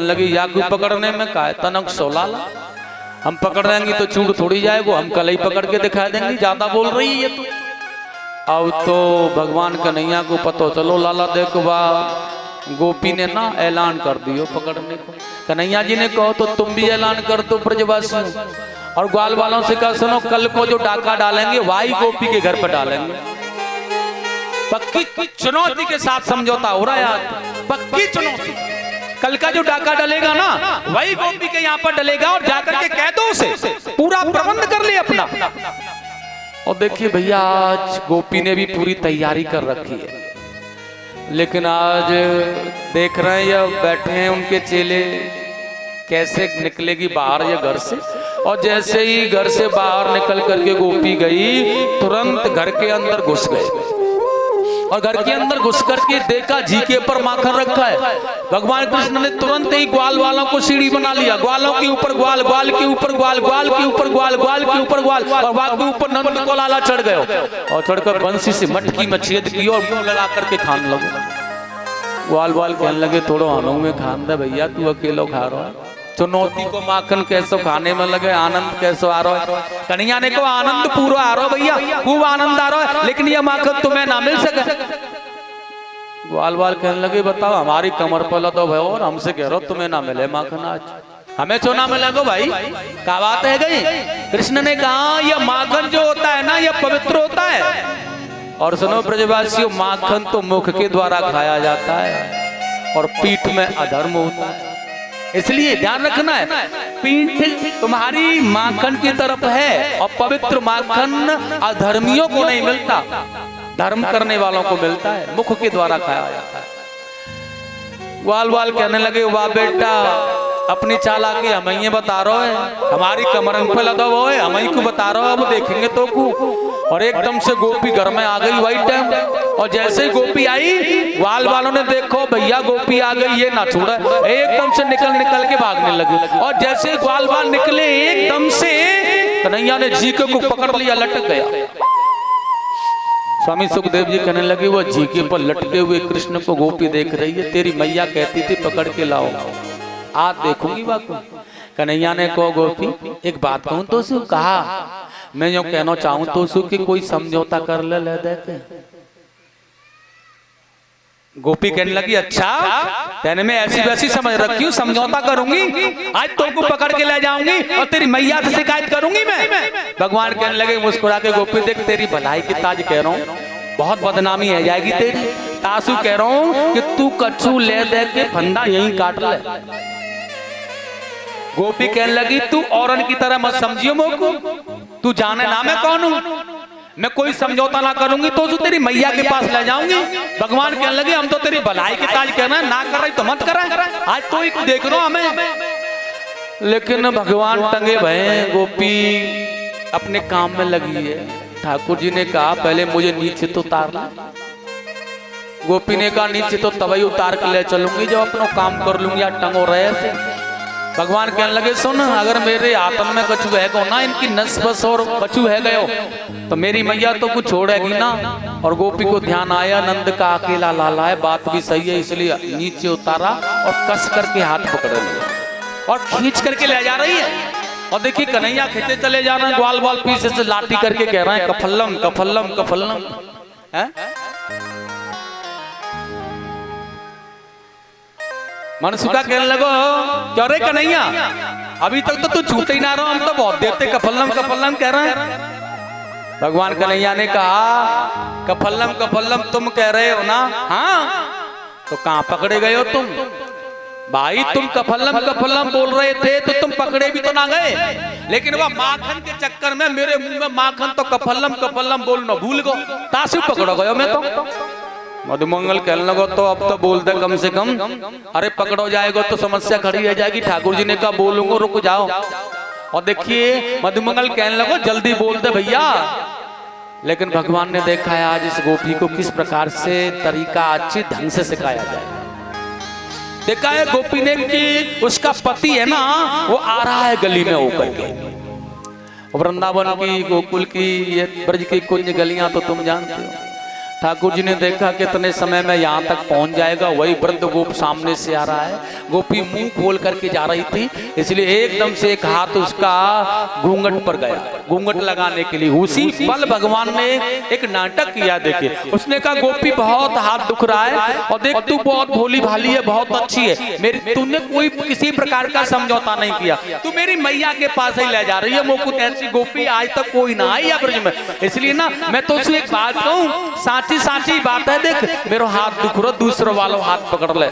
लगी याकू पकड़ने में का तनक सोलाला, हम पकड़ देंगे तो छूट थोड़ी जाएगो, हम कल ही पकड़ के दिखा देंगे, ज्यादा बोल रही है तो। अब तो भगवान कन्हैया को पतो चलो लाला देखो बा गोपी ने ना ऐलान कर दियो पकड़ने को। कन्हैया जी ने कहो तो तुम भी ऐलान कर दो ब्रजवासियों, और ग्वाल वालों से कहा सुनो कल को जो डाका डालेंगे वही गोपी के घर पर डालेंगे। पक्की चुनौती के साथ समझौता हो रहा है यार, पक्की चुनौती। कल का जो डाका डलेगा ना वही गोपी के यहाँ पर डलेगा, और जाकर के कह दो उसे पूरा प्रबंध कर ले अपना। और देखिए भैया आज गोपी ने भी पूरी तैयारी कर रखी है, लेकिन आज देख रहे हैं या बैठे हैं उनके चेले कैसे निकलेगी बाहर या घर से। और जैसे ही घर से बाहर निकल करके गोपी गई तुरंत घर के अंदर घुस गए, और घर के अंदर घुस करके देखा जी के ऊपर माखन रखा है। भगवान कृष्ण ने तुरंत ही ग्वाल वालों को सीढ़ी बना लिया, ग्वालों के ऊपर ग्वाल, ग्वाल के ऊपर ग्वाल, ग्वाल के ऊपर ग्वाल, ग्वाल के ऊपर ग्वाल, और ग्वाल के ऊपर नंद को लाला चढ़ गए, और चढ़कर बंसी से मटकी में छेद की और मुंह लगा करके खाने लगे। ग्वाल ग्वाल कहने लगे थोड़ा आनू में खान दे भैया, तू अकेलो खा रहा है। चुनौती को माखन कैसो खाने में लगे, आनंद कैसो आ रहा है। कन्हैया ने कहा आनंद पूरा आ रहा है भैया, खूब आनंद आ रहा है, लेकिन ये माखन तुम्हें ना मिल सके। ग्वाल वाल कहने लगे बताओ हमारी कमर पर लदो भाई, और हमसे कह रहा तुम्हें ना मिले माखन, आज हमें क्यों ना मिलेगा भाई, क्या बात है गई। कृष्ण ने कहा यह माखन जो होता है ना यह पवित्र होता है, और सुनो ब्रजवासियों माखन तो मुख के द्वारा खाया जाता है और पीठ में अधर्म होता है, इसलिए ध्यान रखना है। पीठ तुम्हारी माखन की तरफ है, और पवित्र माखन अधर्मियों को नहीं मिलता, धर्म करने वालों को मिलता है, मुख के द्वारा खाया जाता है। ग्वाल वाल कहने लगे वाह बेटा अपनी चालाकी हम ही बता रहा है, हमारी कमर पे लगा वो है, हम ही को बता रहा है, अब देखेंगे तो को। और एकदम से गोपी घर में आ गई वही टाइम, और जैसे ही गोपी आई ग्वाल वालों ने देखो भैया गोपी आ गई ये ना छोड़ा, एकदम से निकल के भागने लगे। और जैसे ग्वाल वाल निकले एकदम से कन्हैया ने जीके को पकड़ लिया, लटक गया। स्वामी सुखदेव जी कहने लगे वो जीके पर लटके हुए कृष्ण को गोपी देख रही है, तेरी मैया कहती थी पकड़ के लाओ, आज देखूंगी बात। कन्हैया ने कहो गोपी एक बात कहूं तो सु, कहा मैं जो कहना चाहूं तो सु कि कोई समझौता कर ले देते। गोपी कहने लगी अच्छा कहने में ऐसी वैसी समझ रखी हूँ, समझौता करूंगी, आज तुमको पकड़ के ले जाऊंगी और तेरी मैया से शिकायत करूंगी मैं। भगवान कहने लगे मुस्कुरा के गोपी देख तेरी भलाई की ताज कह रहा हूँ, बहुत बदनामी है जाएगी तेरी। तासु कह रहा हूँ कि तू कच्छू ले दे के फंदा यहीं काट ले। गोपी कहने लगी तू औरन की तरह मत समझियो मोको, तू जाने ना मैं कौन हूँ, मैं कोई समझौता ना करूंगी तो तेरी मैया के पास ले जाऊंगी। भगवान कहने लगे हम तो तेरी भलाई की ताज कहना है, ना कर रही तो मत करा, आज तो ही देख लो हमें। लेकिन भगवान टंगे भय, गोपी अपने काम में लगी है। ठाकुर जी ने कहा पहले मुझे नीचे तो उतार ला। गोपी ने कहा नीचे तो तभी उतार के ले चलूंगी जब अपना काम कर लूंगी, या टंगो रहे थे। भगवान कहने लगे सुन अगर मेरे आत्म में कछु है गो ना, इनकी नस बस और कछु है गयो तो मेरी मैया तो कुछ छोड़ेगी ना। और गोपी को ध्यान आया नंद का अकेला लाला है, बात भी सही है, इसलिए नीचे उतारा और कस करके हाथ पकड़ लिया और खींच करके ले जा रही है। और देखिए कन्हैया खींचे चले जा रहे हैं, ग्वाल ग्वाल पीछे से लाठी करके कह रहे हैं कफल्लम कफल्लम कफल्लम है। मनसुखा कहने लगो क्यों रे कन्हैया अभी तक तो तू छूते ही ना रहा, हम तो बहुत देर से कफल्लम कफल्लम कह रहे हैं। भगवान कन्हैया ने कहा कफल्लम कफल्लम तुम कह रहे हो ना, हाँ तो कहाँ पकड़े गए हो तुम भाई, तुम कफल्लम कफल्लम बोल रहे थे तो तुम पकड़े भी तो ना गए, लेकिन वह माखन के चक्कर में मेरे मुंह में माखन तो कफल्लम कफल्लम बोलना भूल गो, तासु पकड़ो गयो मैं तो। मधुमंगल कहने लगो तो अब तो बोल दे कम से कम, अरे पकड़ो जाएगा तो समस्या खड़ी रह जाएगी। ठाकुर जी ने कहा बोलूंगा रुक जाओ। और देखिए मधुमंगल कहने लगो जल्दी बोल दे भैया, लेकिन भगवान ने देखा है आज इस गोपी को किस प्रकार से तरीका अच्छी ढंग से सिखाया जाए। देखा है गोपी ने कि उसका पति है ना वो आ रहा है गली में होकर के, वृंदावन की गोकुल की ये ब्रज की कुंज गलियां तो तुम जानते हो, ठाकुर जी ने देखा कितने समय में यहाँ तक पहुंच जाएगा, वही वृद्ध गोप सामने से आ रहा है। गोपी मुंह खोल करके जा रही थी, इसलिए एकदम से एक हाथ उसका घूंघट पर गया, घूंघट लगाने के लिए। उसी पल भगवान ने एक नाटक किया। देखिए, उसने कहा गोपी बहुत हाथ दुख रहा है, और देख तू बहुत भोली भाली है, बहुत अच्छी है, मेरी तूने कोई किसी प्रकार का समझौता नहीं किया, तू मेरी मैया के पास ही ले जा रही है। मुकुट ऐसी गोपी आज तक कोई ना आई है ब्रज में, इसलिए ना मैं तो उसे एक बात कहूँ, साची साची बात है, देख मेरा हाथ दुख रहा, दूसरे वालों हाथ पकड़ ले।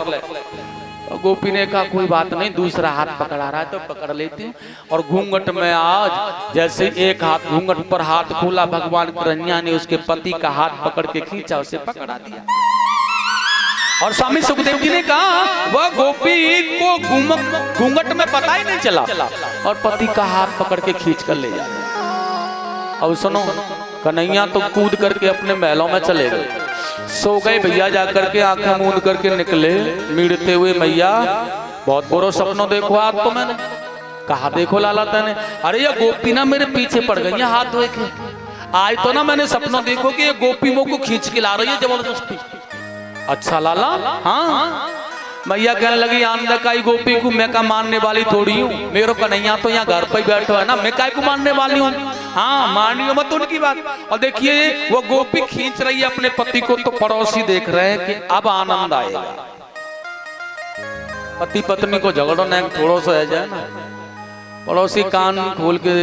तो गोपी ने कहा कोई बात नहीं, दूसरा हाथ पकड़ा रहा है तो पकड़ लेती हूँ। और घूंघट में आज जैसे एक हाथ घूंघट पर हाथ खोला, भगवान कन्हैया ने उसके पति का हाथ पकड़ के खींचा, उसे पकड़ा दिया। और स्वामी सुखदेव जी ने कहा वह गोपी को घूंघट में पता ही नहीं चला, और पति का हाथ पकड़ के खींच कर ले जा। अब सुनो, कन्हैया तो कूद करके अपने महलों में चले गए, सो गए भैया, जाकर के आंखें मूंद करके निकले मीड़ते हुए, मैया बहुत बुरा सपनों देखो आज तो मैंने। कहा देखो लाला तने? अरे ये गोपी ना मेरे पीछे पड़ गई है हाथ धोए के, आज तो ना मैंने सपनों देखो कि ये गोपी मुझ को खींच के ला रही है जबरदस्ती। अच्छा लाला? हाँ। मैया कहने लगी आंदा काई गोपी को मैं का मानने वाली थोड़ी हूँ, मेरे कन्हैया तो यहाँ घर पे बैठो है ना, मैं काय को मानने वाली हूँ? हाँ मानियो मत उनकी बात। और देखिए वो गोपी खींच रही है अपने पति को, तो पड़ोसी देख रहे हैं कि अब आनंद आएगा। पति पत्नी को झगड़ो न थोड़ा सा है जाए ना, पड़ोसी कान खोल के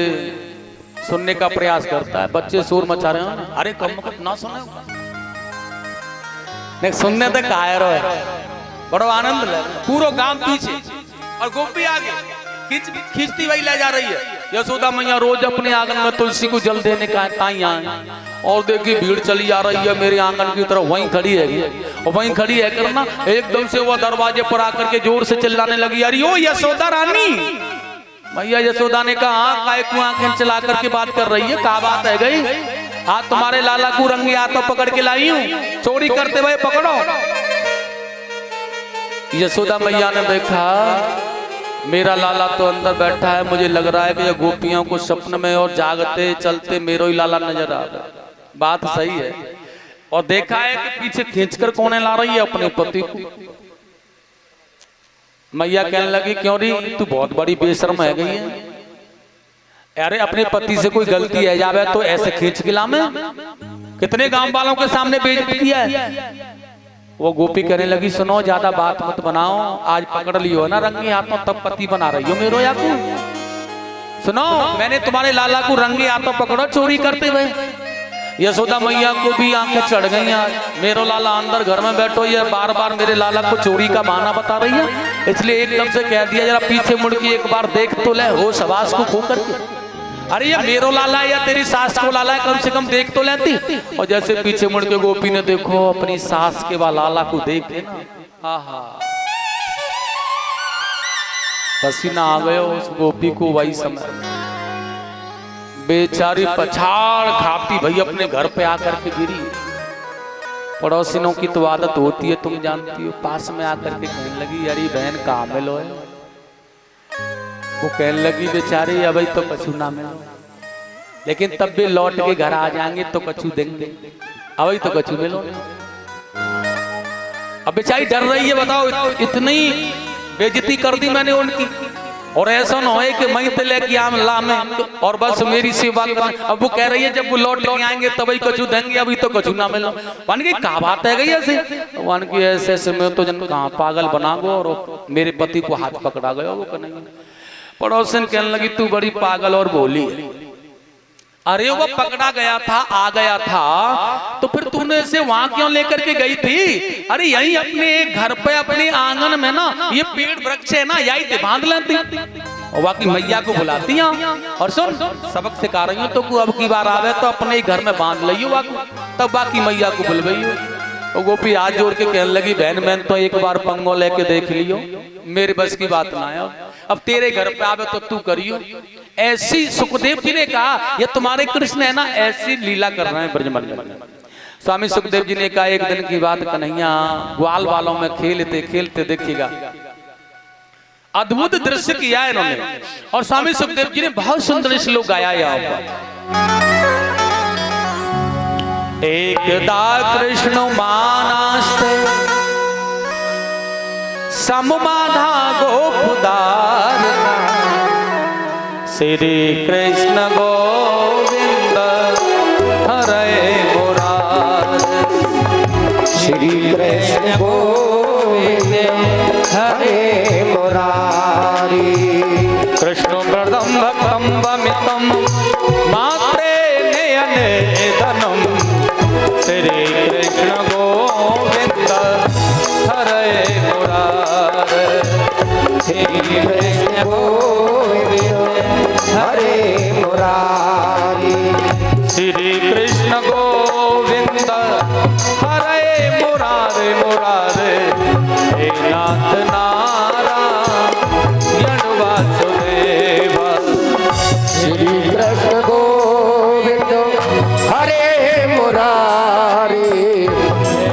सुनने का प्रयास करता है। बच्चे शोर मचा रहे हो ना, अरे कम ना सुने, सुनने तक कायर है, बड़ो आनंद ले, पूरा गांव पीछे और गोपी आगे खींचती वही ले जा रही है। यशोदा मैया रोज अपने आंगन में तुलसी को जल देने का ताई आए, और देखिए भीड़ चली आ रही है मेरे आंगन की तरफ, वहीं खड़ी है, और वहीं खड़ी है करना एकदम से वो दरवाजे पर आकर के जोर से चिल्लाने लगी, अरे ओ यशोदा रानी। मैया यशोदा ने कहा हाँ काय को आंखें चला करके बात कर रही है, क्या बात है गई? हाँ तुम्हारे लाला को रंगे हाथों पकड़ के लाई हूँ, चोरी करते हुए पकड़ो। यशोदा मैया ने देखा मेरा लाला तो अंदर बैठा है, मुझे लग रहा है कि ये गोपियों को सपन में और जागते चलते मेरो ही लाला नजर आ रहा है। बात सही है। और देखा है कि पीछे खींचकर कौन ला रही है? अपने पति को। मैया कहने लगी क्यों रही तू बहुत बड़ी बेशर्म है गई है, अरे अपने पति से कोई गलती है जावे तो ऐसे खींच के लामे, कितने गांव वालों के सामने बेइज्जती किया है। वो गोपी कहने लगी सुनो ज्यादा बात मत बनाओ, आज पकड़ लियो ना रंगे हाथों तब पति बना रही हो मेरो या को। सुनो मैंने तुम्हारे लाला को रंगे हाथों पकड़ो चोरी करते हुए। यशोदा मैया को भी आंखें चढ़ गई आज, मेरो लाला अंदर घर में बैठो, ये बार बार मेरे लाला को चोरी का बहाना बता रही है, इसलिए एकदम से कह दिया जरा पीछे मुड़ के एक बार देख तो ले, होश हवास को खो करके। अरे ये मेरो लाला है या तेरी सास को लाला है, कम से कम देख तो लेती। और जैसे पीछे मुड़ के गोपी ने देखो अपनी सास के लाला को देखे ना, आहा पसीना आ गया उस गोपी को। वही समय बेचारी पछाड़ खाती भाई अपने घर पे आकर के गिरी। पड़ोसिनों की तो आदत होती है तुम जानती हो, पास में आकर के कहने लगी अरे बहन कहाँ मिलो है? वो कहने लगी बेचारी अभी तो कछु ना मिलो, लेकिन तब भी लौट के घर आ जाएंगे तो कछु देंगे, अभी तो कछु मिलो। अब बेचारी डर रही है, बताओ इतनी बेइज्जती कर दी मैंने उनकी, और ऐसा ना हो कि मैं तो लेके आम ला में और बस मेरी सेवा कर। अब वो कह रही है जब वो लौट के आएंगे तभी कछु देंगे, अभी तो कछु ना मिलो। वन की क्या बात है गई ऐसे? वन की ऐसे ऐसे में तो जन कहाँ पागल बना गो, और मेरे पति को हाथ पकड़ा गया। वो कहने पड़ोसन कहने लगी तू बड़ी पागल और भोली। अरे वो पकड़ा गया था आ गया था तो फिर तूने इसे वहां क्यों लेकर के गई थी? अरे यही अपने घर पे अपने आंगन में ना ये पेड़ वृक्ष है ना, यही बांध लेती और बाकी मैया को बुलाती हैं। और सुन सबक सिखा रही हूँ तो अब की बार आवे तो अपने घर में बांध लियो बाकी, तब बाकी मैया को बुलवाइयो। और गोपी हाथ जोड़ के कहने लगी बहन मैंने तो एक बार पंगो लेके देख लियो, मेरे बस की बात ना है, अब तेरे घर पे आवे तो तू करियो। ऐसी सुखदेव जी ने कहा ये तुम्हारे कृष्ण है ना ऐसी लीला कर रहे हैं ब्रजमंडल में। स्वामी सुखदेव जी ने कहा एक दिन की बात, कन्हैया ग्वाल वालों में खेलते खेलते देखिएगा अद्भुत दृश्य किया है इन्होंने। और स्वामी सुखदेव जी ने बहुत सुंदर श्लोक गाया यहाँ पर। एकदा कृष्ण मानास्ते सममाधा गोपदार श्री कृष्ण गोविंद हरे मुरारे श्री कृष्ण गोविंद हरे मुरारी कृष्ण व्रतम भक्तम वमितम मात्रे नयनेदनम श्री कृष्ण गोविंद हरे मुरारे श्री कृष्ण गोविंद हरे मुरारी श्री कृष्ण गोविंद हरे मुरारे मुरारे हे नाथ नारायण वासुदेव श्री कृष्ण गोविंद हरे मुरारी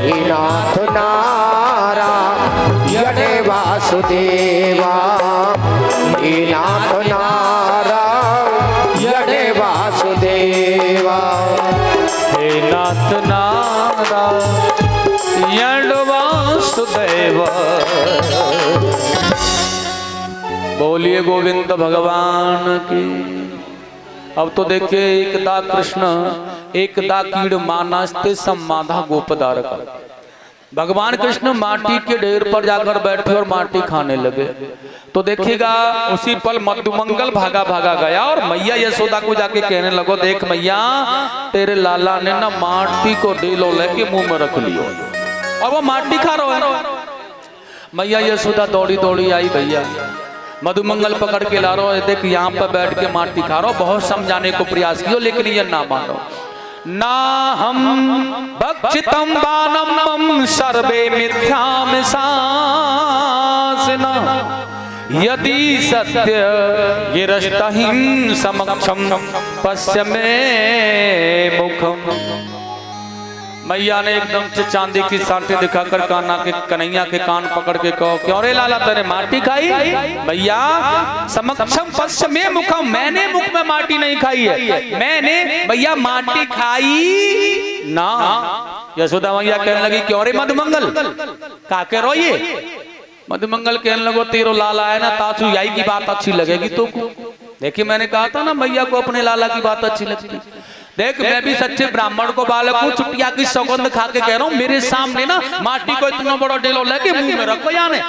हे नाथ नारायण वासुदेवा हे नाथ नारायण वासुदेवा हे नाथ नारायण वासुदेव। बोलिए गोविंद भगवान की। अब तो देखिए एकदा कृष्ण एकदा कीड़ मानास्ते सम्माधा गोपदारक। भगवान कृष्ण माटी के ढेर पर जाकर बैठे और माटी खाने लगे। तो देखिएगा उसी पल मधुमंगल भागा भागा गया और मैया यशोदा को जाके कहने लगो, देख मैया तेरे लाला ने ना माटी को ढेलो लेके मुंह में रख लियो और वो माटी खा रहा है। मैया यशोदा दौड़ी दौड़ी आई, भैया मधुमंगल पकड़ के ला रहा है, देख यहाँ पर बैठ के माटी खा रहा हो। बहुत समझाने को प्रयास किया लेकिन ये ना मानो। ना हम भक्षितम बानम सर्वे मिथ्याम सासना यदि सत्य गिरस्तहिं समक्षम पश्य मे मुखम। मैया ने एकदम से चांदी की सांटी दिखाकर कान्हा के कन्हैया के कान पकड़ के कहो, क्यों रे लाला तेरे माटी खाई? भैया समक्षम पश्य मे मुखम, मैंने मुख में माटी नहीं खाई है, मैंने भैया माटी खाई ना। यशोदा मैया कहने लगी, क्यों रे मधुमंगल काके रोइए? मधुमंगल कहने लगो, तेरो लाला है ना तासु यही की बात अच्छी लगेगी तो। देखिए मैंने कहा था ना मैया को अपने लाला की बात अच्छी लगती। देख मैं भी सच्चे ब्राह्मण को बालक हूँ, चुटिया की सौगंध खा के कह रहा हूँ, मेरे सामने ना माटी को इतना बड़ा डेलो लेके मुंह में रखो याने।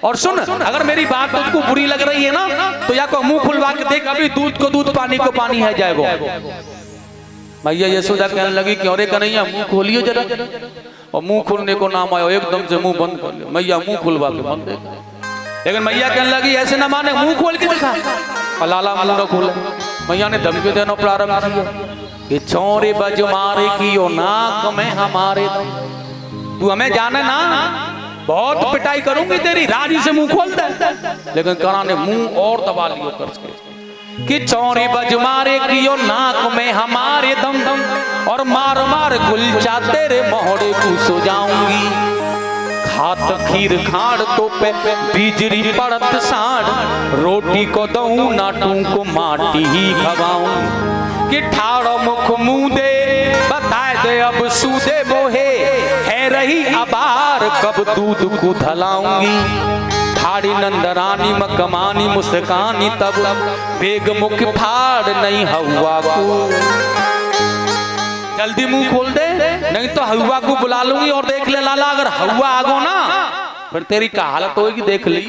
और सुन, अगर मेरी बात तुझको बुरी लग रही है ना तो या को मुंह खुलवा के देख, अभी दूध को दूध पानी को पानी है जाएगा। मैया यशोदा कहने लगी, क्यों रे कन्हैया मुंह खोलियो जरा। और मुंह खोलने को नाम आयो, एकदम से मुंह बंद कर लिया। मैया मुंह खुलवा के बंद देखा, लेकिन मैया कहने लगी ऐसे ना माने, मुंह खोल के दिखा। और लाला मुंह खोला। मैया ने धमकी देना प्रारंभ किया कि छोरे बज मारे की यो नाक में हमारे, तू हमें जाने ना बहुत पिटाई करूंगी तेरी, राजी से मुंह खोल दे। लेकिन करा ने मुंह और दबा लियो करके कि चौरे बज मारे की यो नाक में हमारे दम दम, और मार मार गुलचा तेरे मोहड़े को सो जाऊंगी। खात खीर खाड़ तो पे बिजली पड़त साड़, रोटी को दऊं नाटू को माटी ही खवाऊं। कि ठाड़ो मुख मुंह दे बताए दे अब सूदे मोहे, है रही अबार कब दूध को धलाऊंगी। ठाड़ी नंदरानी मकमानी मुस्कानी तब बेग मुख फाड़ नहीं हवा को। जल्दी मुंह खोल दे नहीं तो हवा को बुला लूंगी। और देख ले लाला, अगर हवा आगो ना फिर तेरी का हालत होगी, देख ली।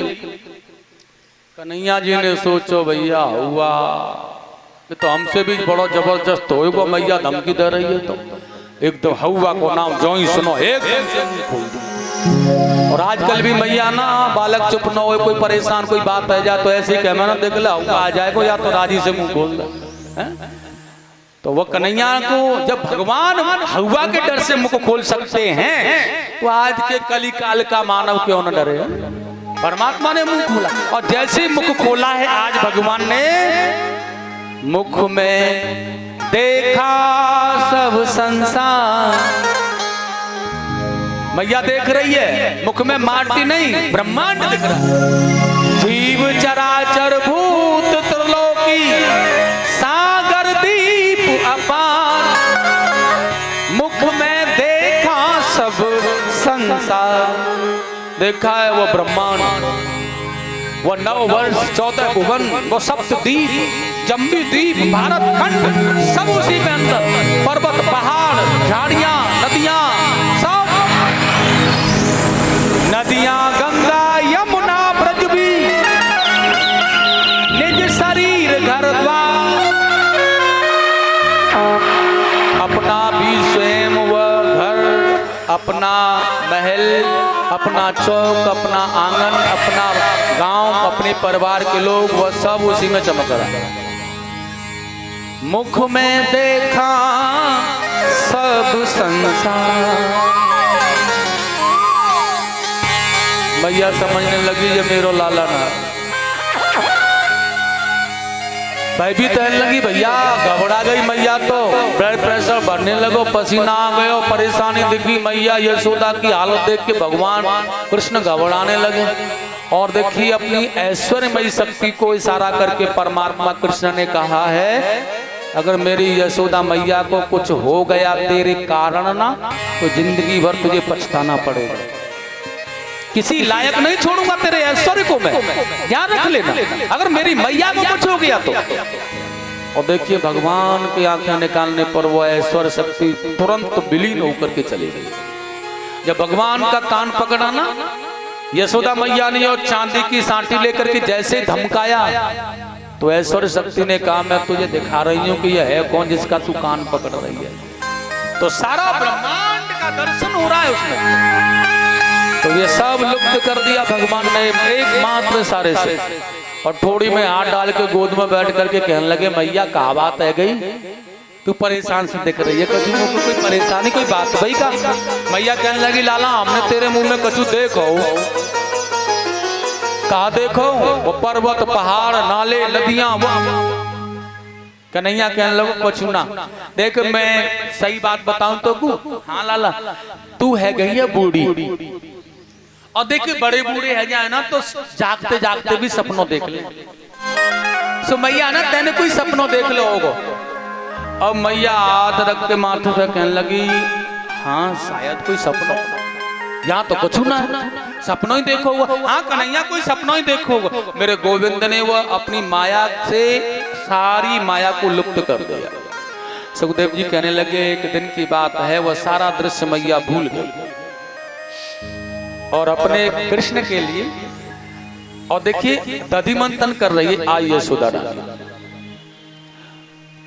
कन्हैया जी ने सोचो भैया हुआ तो हमसे भी बड़ा जबरदस्त होगा। मैया धमकी दे रही है तो एकदम हवा को नाम जो ही सुनो एकदम से मुंह खोल दो। और आजकल भी मैया ना बालक चुप न हो, कोई परेशान कोई बात रह जाए तो ऐसे ही कह ना देख ला आ जाएगा, या तो राजी से मुंह खोल दे। तो वो कन्हैया को जब भगवान हवा के डर से मुख खोल सकते हैं तो आज के कली काल का मानव क्यों न डरे? परमात्मा ने मुंह खोला और जैसे मुख खोला है आज भगवान ने मुख में देखा सब संसार। मैया देख रही है, मुख में माटी नहीं ब्रह्मांड दिख रहा है। जीव चराचर भूत त्रिलोकी सागर दीप अपार, मुख देखा है वो ब्रह्मांड, वो 9 वर्ष 14 भुवन, वो सप्तद्वीप, जम्बी द्वीप, भारत खंड, सब उसी के अंदर, पर्वत पहाड़ झाड़ियां नदियां, सब नदियां गंगा यमुना ब्रज भी, निज शरीर घर द्वार, अपना भी स्वयं वह घर, अपना महल, अपना चौक, अपना आंगन, अपना गांव, अपने परिवार के लोग, वह सब उसी में चमक रहा है। मुख में देखा सब संसार, मैया समझने लगी ये मेरो लाला ना, भाई भी तहन लगी, भैया घबरा गई मैया, तो ब्लड प्रेशर बढ़ने लगो, पसीना आ गयो, परेशानी दिखी मैया, यशोदा की हालत देख के भगवान कृष्ण घबराने लगे। और देखिए अपनी ऐश्वर्यमयी शक्ति को इशारा करके परमात्मा कृष्ण ने कहा है, अगर मेरी यशोदा मैया को कुछ हो गया तेरे कारण ना, तो जिंदगी भर तुझे पछताना पड़ेगा, किसी लायक नहीं छोड़ूंगा तेरे ऐश्वर्य को मैं, ध्यान रख लेना, अगर मेरी मैया को कुछ हो गया तो। और देखिए भगवान की आंखें निकालने पर वो ऐश्वर्य शक्ति तुरंत विलीन होकर के चली गई। जब भगवान का कान पकड़ा ना यशोदा मैया ने, और चांदी की सांटी लेकर के जैसे धमकाया, तो ऐश्वर्य शक्ति ने कहा मैं तुझे दिखा रही हूँ कि यह है कौन जिसका तू कान पकड़ रही है। तो सारा ब्रह्मांड का दर्शन हो रहा है उसमें, तो ये सब लुप्त कर दिया भगवान ने एकमात्र सारे से, और थोड़ी में हाथ डाल के गोद में बैठ करके कहने लगे मैया कहा बात है गई, तू परेशान से दिख रही है, कछु को कोई परेशानी कोई बात भाई का। मैया कहने लगी लाला हमने तेरे मुंह में कछु देखो, कहा देखो, वो पर्वत पहाड़ नाले नदियां, कन्हैया कहने लगो कछु ना देख, मैं सही बात बताऊं तो को, हाँ लाला तू है गई है बूढ़ी, और देखिए बड़े बूढ़े है जाए ना तो जागते जागते भी सपनों देख ले, सो मैया ना तेने कोई सपनों देख लो होगो। अब मैया हाथ रख के माथे पे कहने लगी हाँ शायद कोई सपनों, यहाँ तो कुछ ना सपनों ही देखो हुआ, हाँ कन्हैया कोई सपनों ही देखो हुआ। मेरे गोविंद ने वह अपनी माया से सारी माया को लुप्त कर दिया। सुखदेव जी कहने लगे एक दिन की बात है, वह सारा दृश्य मैया भूल गई और अपने कृष्ण के लिए, और देखिए दधि मंथन कर रही है आई यशोदा,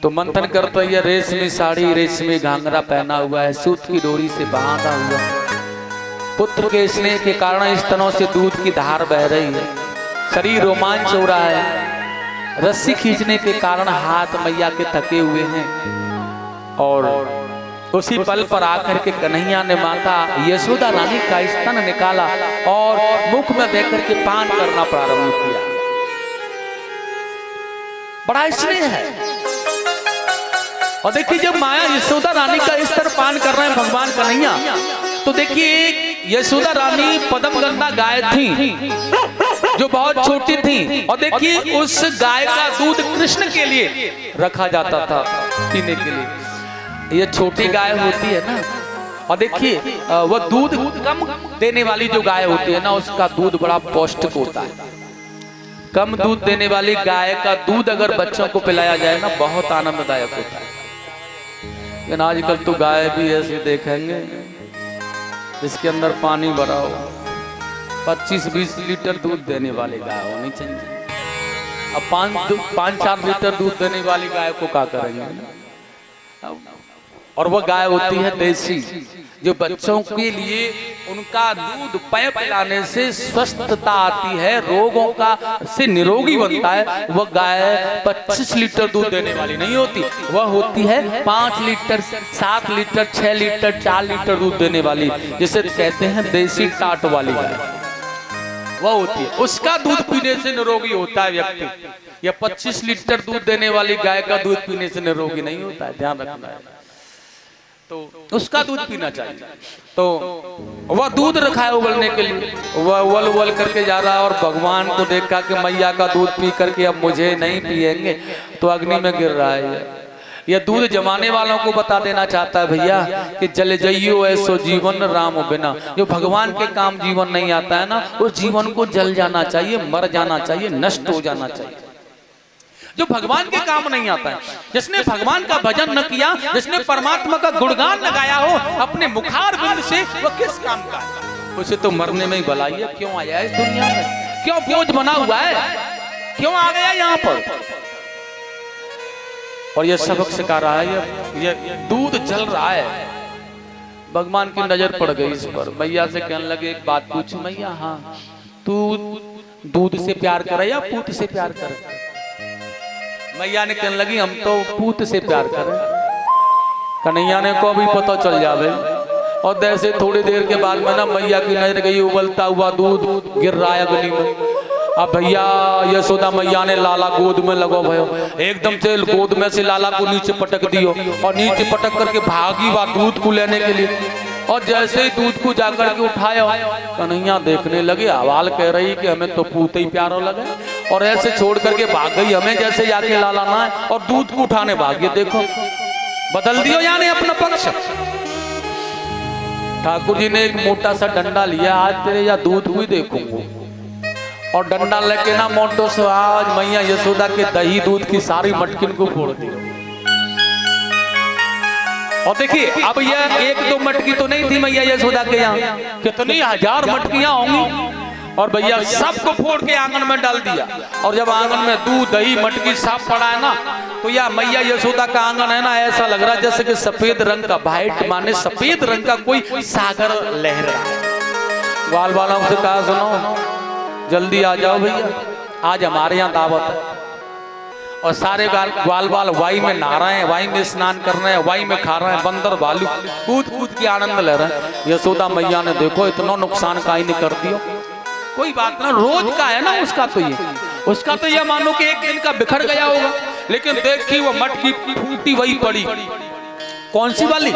तो मंथन करते ही रेशमी साड़ी रेशमी घाघरा पहना हुआ है, सूत की डोरी से बांधा हुआ, पुत्र के स्नेह के कारण स्तनों से दूध की धार बह रही है, शरीर रोमांच हो रहा है, रस्सी खींचने के कारण हाथ मैया के थके हुए हैं। और उसी पल पर आकर के कन्हैया ने माता यशोदा रानी का स्तन निकाला और मुख में देकर के पान करना प्रारंभ किया। बड़ा स्नेह है। और देखिए जब माया यशोदा रानी का इस तरह पान कर रहे हैं भगवान कन्हैया, तो देखिए यशोदा रानी पद्म गंगा गाय थी जो बहुत छोटी थी, और देखिए उस गाय का दूध कृष्ण के लिए रखा जाता था पीने के लिए। ये छोटी गाय होती है ना, और देखिए वह दूध कम देने वाली जो गाय होती है ना, उसका दूध बड़ा पौष्टिक होता है। कम दूध देने वाली गाय का दूध अगर बच्चों को पिलाया जाए ना, बहुत आनंददायक होता है। लेकिन आजकल तो गाय भी ऐसे देखेंगे इसके अंदर पानी भरा हो, 25-20 लीटर दूध देने वाली गाय होनी चाहिए। अब 5-4 लीटर दूध देने वाली गाय को क्या करेंगे? और वह गाय होती है देसी, जो बच्चों के लिए उनका दूध पेय पिलाने से स्वस्थता आती है, रोगों का से निरोगी बनता है। वह गाय 25 लीटर दूध देने वाली नहीं होती, वह होती है 5 लीटर 7 लीटर 6 लीटर 4 लीटर दूध देने वाली, जिसे कहते हैं देसी टाट वाली गाय, वह होती है। उसका दूध पीने से निरोगी होता है व्यक्ति। या 25 लीटर दूध देने वाली गाय का दूध पीने से निरोगी नहीं होता है, ध्यान रखना है। तो उसका दूध पीना चाहिए। तो वह दूध रखा है उबलने के लिए, वह उबल उबल करके जा रहा है, और भगवान को देखा कि मैया का दूध पी करके अब मुझे नहीं पिएंगे, तो अग्नि में गिर रहा है। ये दूध जमाने वालों को बता देना चाहता है भैया कि जल जइयो ऐसो जीवन राम बिना। जो भगवान के काम जीवन नहीं आता है ना, उस जीवन को जल जाना चाहिए, मर जाना चाहिए, नष्ट हो जाना चाहिए। जो भगवान के काम नहीं आता है, जिसने भगवान का भजन न किया, जिसने परमात्मा का गुणगान लगाया हो अपने मुखार बिंद से, वो किस काम का है? उसे तो मरने में ही भलाई है। क्यों आया इस दुनिया में? क्यों बोझ बना हुआ है? क्यों आ गया यहाँ पर? और ये सबक सिखा रहा है, ये दूध जल रहा है। भगवान की नजर पड़ गई इस पर। मैया से कहने लगे, एक बात पूछूं मैया? हाँ। तू दूध से प्यार करे या पूत से प्यार करे? मैया ने कहने लगी, हम तो पूत से प्यार करें। कन्हैया ने को भी पता चल जावे। और जैसे थोड़ी देर के बाद में ना मैया की नजर गई, उबलता हुआ दूध गिर रहा है गली में। अब भैया यशोदा मैया ने लाला गोद में लगो भयो, एकदम से गोद में से लाला को नीचे पटक दियो और नीचे पटक करके भागी बा दूध को लेने के लिए। और जैसे ही दूध को जाकर के उठाया, कन्हैया देखने लगे, आवाल कह रही कि हमें तो पूत ही प्यारो लगे, और ऐसे छोड़ करके भाग गई हमें जैसे जाके लाला ना है, और दूध को उठाने भागे। देखो बदल दियो यानी अपना पक्ष। ठाकुर जी ने एक मोटा सा डंडा लिया, आज तेरे या दूध को ही देखूंगा। और डंडा लेके ना मोटो से आज मैया यशोदा के दही दूध की सारी मटकिन को फोड़ दी। और देखिए अब यह एक दो मटकी तो नहीं थी मैया यशोदा के यहाँ, कितनी हजार मटकियां होंगी। और भैया सबको फोड़ के आंगन में डाल दिया। और जब आंगन में दूध दही मटकी साफ पड़ा है ना, तो यह मैया यशोदा का आंगन है ना, ऐसा लग रहा है जैसे कि सफेद रंग का, वाइट माने सफेद रंग का कोई सागर लहर रहा है। ग्वाल वालों से कहा, सुनो जल्दी आ जाओ भैया, आज हमारे यहाँ दावत है। और सारे ग्वाल बाल वाई में नहा रहे हैं, वाई में स्नान कर रहे हैं, वाई में खा रहे हैं, बंदर भालू कूद कूद के आनंद ले रहे हैं। यशोदा मैया ने देखो इतना नुकसान काहे नहीं कर दियो। कोई बात ना, रोज का है ना उसका, तो ये मानो कि एक दिन का बिखर गया होगा। लेकिन देखी वो मटकी फूटी वही पड़ी। कौन सी वाली?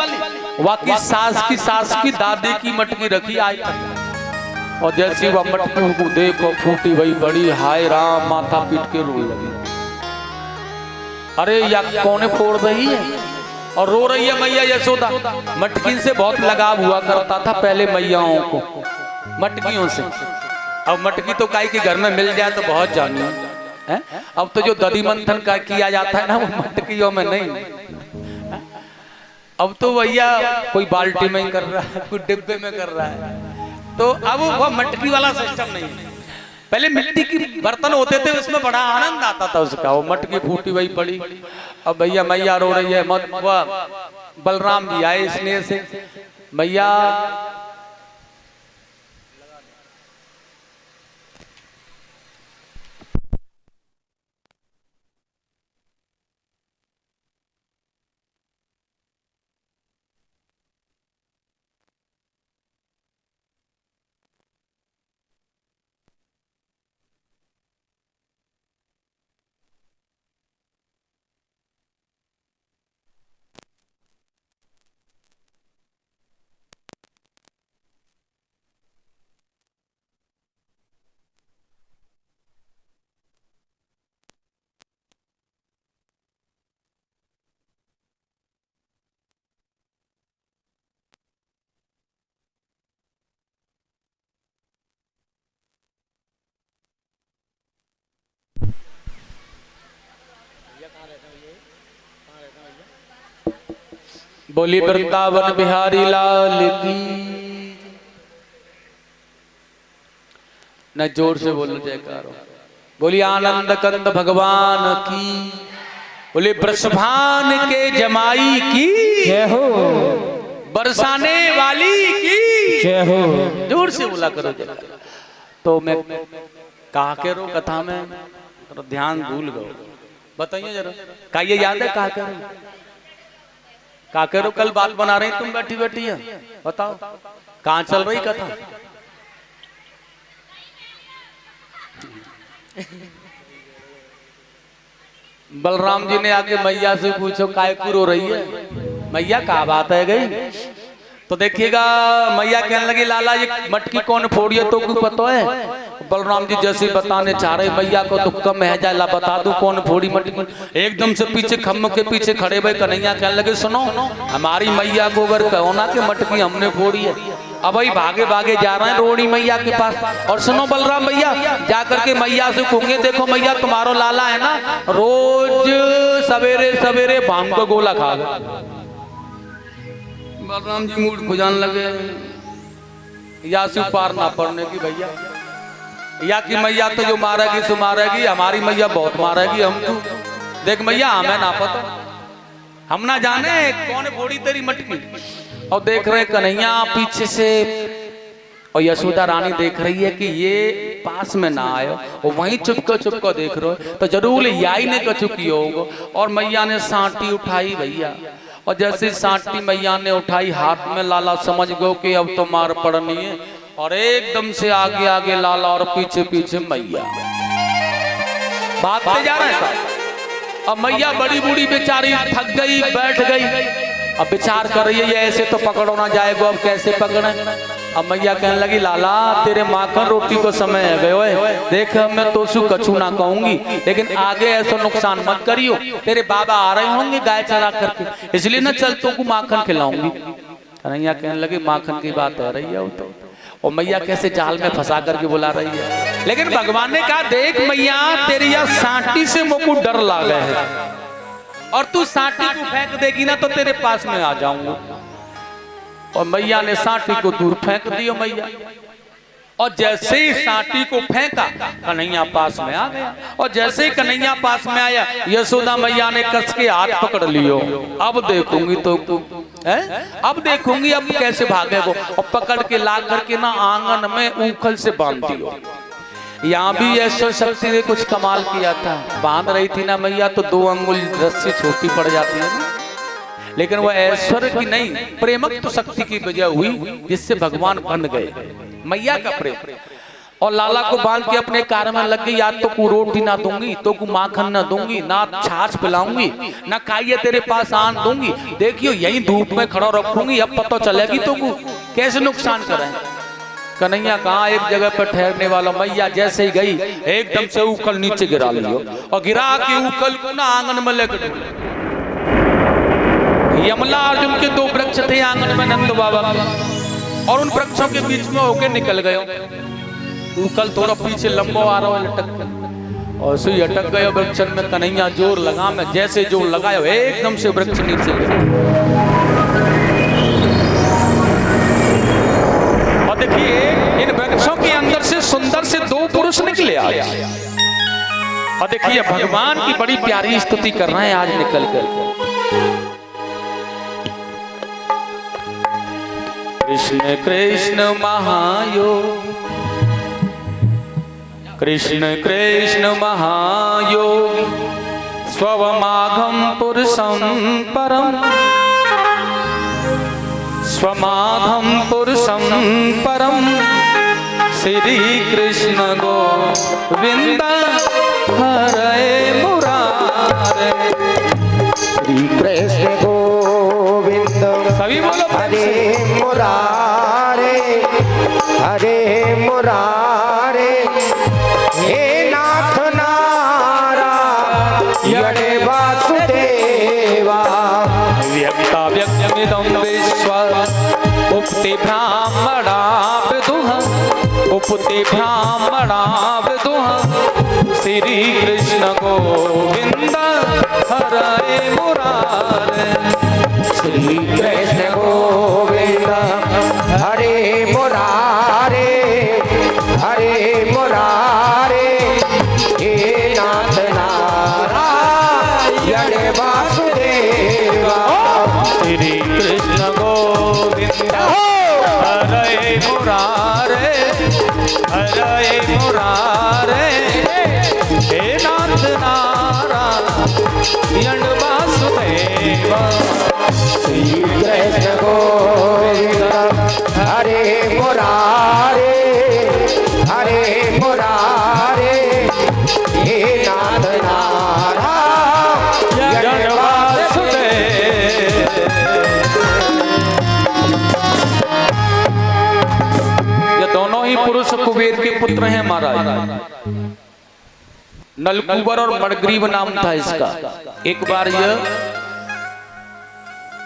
वाकई सास की दादी की मटकी रखी आज तक। और जैसी वह मटकी को देखो फूटी वही बड़ी, हाय राम, माथा पीट के रोने लगी। अरे या कौन फोड़ रही है? और रो रही है मैया यशोदा। मटकी से बहुत लगाव हुआ करता था पहले मैयाओं को, मटकियों से। अब मटकी तो काई के घर में मिल जाए तो बहुत जानी है। अब तो जो दधी मंथन का किया जाता है ना, वो मटकियों में नहीं। अब तो भैया कोई बाल्टी में ही कर रहा है, कोई डिब्बे में कर रहा है। तो अब वो मटकी वाला सिस्टम नहीं है। पहले मिट्टी की बर्तन होते थे, उसमें बड़ा आनंद आता था उसका। वो मटकी फूटी वही पड़ी। अब भैया मैया रो रही है। बलराम जी आए स्नेह से, मैया बोली वृंदावन बिहारी लाल की। न जोर से बोलो जयकारो। बोली आनंद कंद भगवान की। बोली वृषभान के जमाई की जय हो, बरसाने वाली की जय हो। जोर से बोला करो जयकारो। तो मैं कहा करो कथा में तो ध्यान भूल गए। बताइए जरा, का ये याद है कहा करो? काकरो कल बात बना रही, तुम बैठी बैठी है, बताओ कहाँ चल रही कथा? बलराम जी ने आके मैया से पूछो काय को रो रही है? मैया क्या बात है गई? तो देखिएगा मैया कहने लगी, लाला ये मटकी कौन फोड़ी है तो क्यों पता है? बलराम जी जैसे बताने चाह रहे मैया को तो कम है जाला, बता दूं कौन फोड़ी मटकी। एकदम से पीछे खम्भ के पीछे खड़े भाई कन्हैया कहने लगे सुनो हमारी मैया को अगर कहो ना कि मटकी हमने फोड़ी है। अब भाई भागे भागे जा रहे हैं रोड़ी मैया के पास। और सुनो बलराम भैया जा करके मैया से कहेंगे देखो मैया तुम्हारो लाला है ना रोज सवेरे सवेरे भांग का गोला खा गए। बलराम जी मूड खुजान लगे या से पार ना पड़ने की भैया, या कि मैया तो जो मारेगी सो मारेगी, हमारी मैया बहुत मारेगी हमको। देख मैया हमें ना पता, हम ना जाने कौन फोड़ी तेरी मटकी। और देख रहे कन्हैया पीछे से और यशोदा रानी देख रही है कि ये पास में ना आयो और वहीं चुपको देख रहे हो तो जरूर याई ने कचुकी होगा। और मैया ने सांटी उठाई भैया, और जैसे सांटी मैया ने उठाई हाथ में लाला समझ गयो कि अब तो मार पड़नी है। और एकदम से आगे आगे लाला और पीछे पीछे मैया भागते जा रहे हैं। अब मैया बड़ी बूढ़ी बेचारी थक गई बैठ गई। अब विचार कर रही है ऐसे तो पकड़ो ना जाएगा, अब कैसे पकड़े। अब मैया कहने लगी लाला तेरे माखन रोटी को समय है गयो है, देख मैं तो सु कछु ना कहूंगी लेकिन आगे ऐसा नुकसान मत करियो। तेरे बाबा आ रहे होंगे गाय चरा करके, इसलिए ना चल तो माखन खिलाऊंगी। कन्हैया कहने लगी माखन की बात है रही है तो। और मैया कैसे जाल में फंसा करके बुला रही है। लेकिन भगवान ने कहा देख मैया तेरी यह सांटी से मुझको डर लगा है और तू सांटी को फेंक देगी ना तो तेरे पास में आ जाऊंगा। और मैया ने सांटी को दूर फेंक दियो मैया। और जैसे ही सांटी को फेंका कन्हैया पास में आ गया। और जैसे ही कन्हैया पास में आया यशोदा मैया ने कस के हाथ पकड़ लियो। अब देखूंगी तो अब देखूंगी अब कैसे भागे वो। और पकड़ के ला करके ना आंगन में ऊखल से बांध दियो। यहाँ भी ऐश्वर शक्ति ने कुछ कमाल किया था, बांध रही थी ना मैया तो 2 अंगुल रस्सी छोटी पड़ जाती है ना। लेकिन वह ऐश्वर्य की नहीं प्रेमक तो शक्ति की वजह हुई जिससे भगवान बन गए, मैया का प्रेम। और लाला को बांध के अपने कार्य में लग गई। आज तो को रोटी ना दूंगी, तो को माखन ना दूंगी, ना छाछ पिलाऊंगी, ना खाइए तेरे पास आन दूंगी। देखियो यही धूप में खड़ा रखूंगी, अब पता चलेगी तो को कैसे नुकसान करें। कन्हैया कहाँ एक जगह पर ठहरने वाला। मैया जैसे ही गई एकदम से उखल नीचे गिरा लियो और गिरा के उखल को ना आंगन में लेकर। यमला अर्जुन के 2 वृक्ष थे आंगन में नंद बाबा के, और उन वृक्षों के बीच में होके निकल गए। उखल थोड़ा पीछे लंबा आ रहा है लटक और सुई अटक गए वृक्ष में। कन्हैया जोर लगा, मैं जैसे जोर लगाया एकदम से वृक्ष नीचे गिरा। और देखिए इन वृक्षों के अंदर से सुंदर से 2 पुरुष निकले आए। और देखिए भगवान की बड़ी प्यारी स्तुति कर रहे हैं आज निकल कर। कृष्ण कृष्ण महायोग, कृष्ण कृष्ण महायोग, स्वमाघम पुरुषं परम, स्वमाघम पुरुषं परम, श्री कृष्ण गोविंद हरे मुरारे। श्री कृष्ण गोविंद सभी बोलो हरे मुरारे, हरे मुरारे, हे नाथ नारायण वासुदेवा। व्यक्ता व्यक्तमिदं विश्व उपति ब्राह्मणा विदुः, उपति ब्राह्मणा विदुः, श्री कृष्ण गोविंद हरे मुरारे। श्री कृष्ण गोविंद हरे मुरारे, हरे मुरारे, हे नाथ नारायण वासुदेवा। श्री कृष्ण गोविंद हरे मुरारे, हरे मुरारे, हे नाथ नारायण वासुदेवा। श्री कृष्ण गोविंद हरे मुरारे, हरे मुरारे, हे नाथ नारायण वासुदेवा। ये दोनों ही पुरुष कुबेर के पुत्र हैं महाराज, नलकूबर और मणग्रीव नाम था इसका। एक बार यह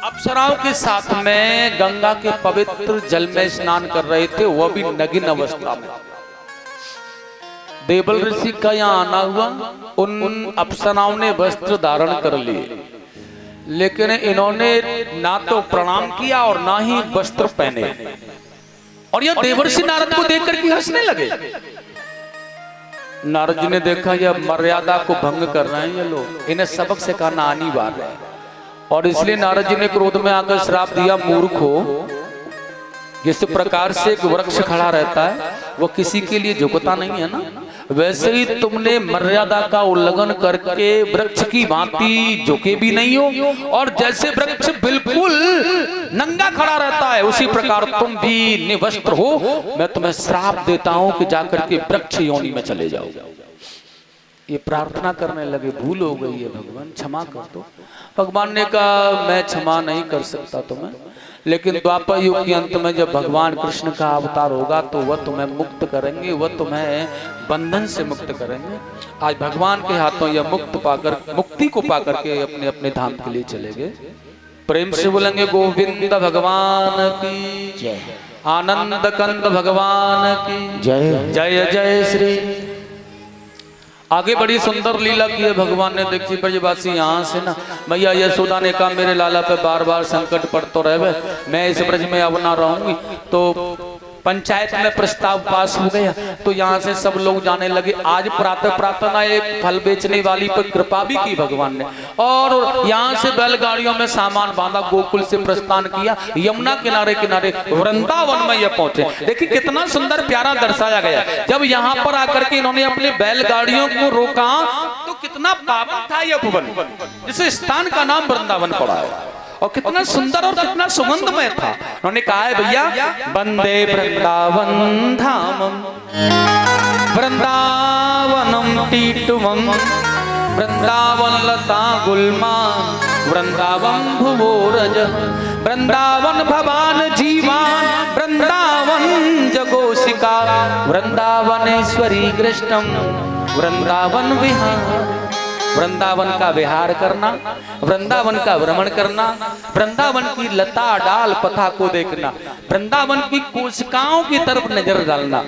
अप्सराओं के साथ में गंगा के पवित्र जल में स्नान कर रहे थे, वह भी नगिन अवस्था में। देवल ऋषि का यहाँ आना हुआ, उन अप्सराओं ने वस्त्र धारण कर लिए, लेकिन इन्होंने ना तो प्रणाम किया और ना ही वस्त्र पहने। और यह देवर्षि नारद को देखकर के हंसने लगे। नारद जी ने देखा यह मर्यादा को भंग कर रहे हैं ये लोग, इन्हें सबक सिखाना अनिवार्य है। और इसलिए नारद जी ने क्रोध में आकर श्राप दिया, मूर्खो, जिस प्रकार से एक वृक्ष खड़ा रहता है वो किसी के लिए झुकता नहीं है ना, वैसे ही तुमने मर्यादा का उल्लंघन करके वृक्ष की भांति झुके भी नहीं हो, और जैसे वृक्ष बिल्कुल नंगा खड़ा रहता है उसी प्रकार तुम भी निवस्त्र हो। मैं तुम्हें श्राप देता हूं कि जाकर के वृक्ष योनि में चले जाओ। ये प्रार्थना करने लगे, भूल हो गई है भगवान, क्षमा कर दो। भगवान ने कहा मैं क्षमा नहीं कर सकता तुम्हें, लेकिन द्वापर युग के अंत में जब भगवान कृष्ण का अवतार होगा तो वह तुम्हें मुक्त करेंगे, वह तुम्हें बंधन से मुक्त करेंगे। आज भगवान के हाथों यह मुक्ति को पाकर के अपने अपने धाम के लिए चले गए। प्रेम से बोलेंगे गोविंद भगवान की जय, आनंद कंद भगवान की जय, जय जय श्री। आगे बड़ी सुंदर लीला की है भगवान ने। देखिए ब्रजवासी यहाँ से ना, मैया यशोदा ने कहा मेरे लाला पे बार बार संकट पड़ता रहे, मैं इस ब्रज में अब ना रहूंगी। तो पंचायत में प्रस्ताव पास हो गया, तो यहाँ से सब लोग जाने लगे। आज प्रातः प्रातः ना एक फल बेचने वाली पर कृपा भी की भगवान ने, और यहाँ से बैलगाड़ियों में सामान बांधा, गोकुल से प्रस्थान किया, यमुना किनारे किनारे वृंदावन में यह पहुंचे। देखिए कितना सुंदर प्यारा दर्शाया गया। जब यहाँ पर आकर के इन्होंने अपने बैलगाड़ियों को रोका तो कितना पावन था यह भुवन, जिस स्थान का नाम वृंदावन पड़ा है, और कितना सुंदर और कितना सुगंधमय था। उन्होंने कहा है भैया, वंदे वृंदावन धामम वृंदावनम टीटुमम वृंदावन लता गुलमान वृंदावन भुवोरज वृंदावन भवान जीवान वृंदावन जगोशिका वृंदावनेश्वरी कृष्णम वृंदावन विहार। वृंदावन का विहार करना, वृंदावन का भ्रमण करना, वृंदावन की लता डाल पथा को देखना, वृंदावन की कोशिकाओं की तरफ नजर डालना।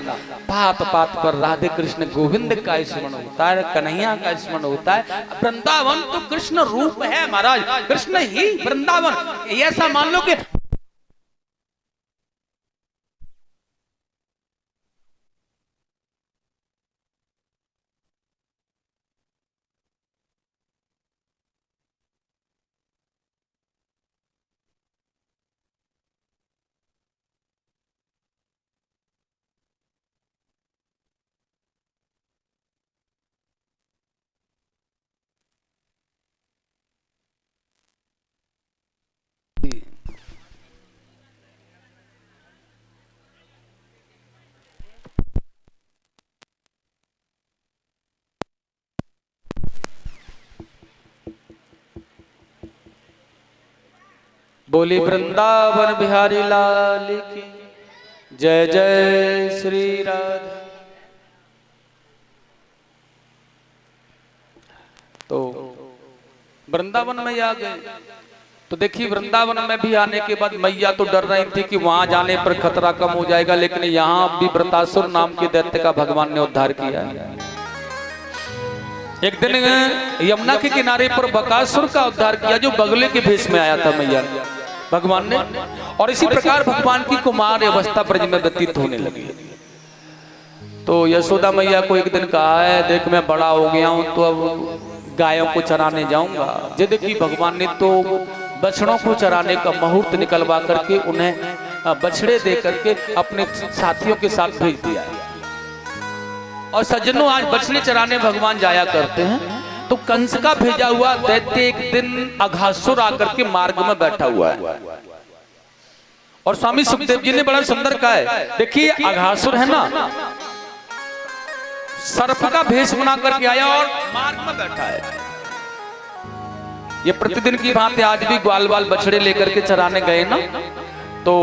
पात पात पर राधे कृष्ण गोविंद का स्मरण होता है, कन्हैया का स्मरण होता है। वृंदावन तो कृष्ण रूप है महाराज, कृष्ण ही वृंदावन। ऐसा मान लो कि बोली वृंदावन बिहारी लाल की जय, जय श्री राधे। तो वृंदावन में आ गए, तो देखिए वृंदावन में भी आने के बाद मैया तो डर रही थी कि वहां जाने पर खतरा कम हो जाएगा, लेकिन यहाँ भी वृतासुर नाम के दैत्य का भगवान ने उद्धार किया। एक दिन यमुना के किनारे पर बकासुर का उद्धार किया, जो बगले के भेष में आया था मैया भगवान ने। और इसी प्रकार भगवान की कुमार अवस्था ब्रज में व्यतीत होने लगी। तो यशोदा मैया को एक दिन कहा है, देख मैं बड़ा हो गया हूं तो अब गायों को चराने जाऊंगा। जिद की भगवान ने तो बछड़ों को चराने का मुहूर्त निकलवा करके उन्हें बछड़े दे करके अपने साथियों के साथ भेज दिया। और सज्जनों आज बछड़े चराने भगवान जाया करते हैं, तो कंस का भेजा हुआ दैत्य एक दिन अघासुर आकर के मार्ग में बैठा हुआ है। और स्वामी सुखदेव जी ने बड़ा सुंदर कहा है, देखिए अघासुर है ना, सर्प का भेष बना करके आया और मार्ग में बैठा है। ये प्रतिदिन की भांति आज भी ग्वाल बाल बछड़े लेकर के चराने गए ना, तो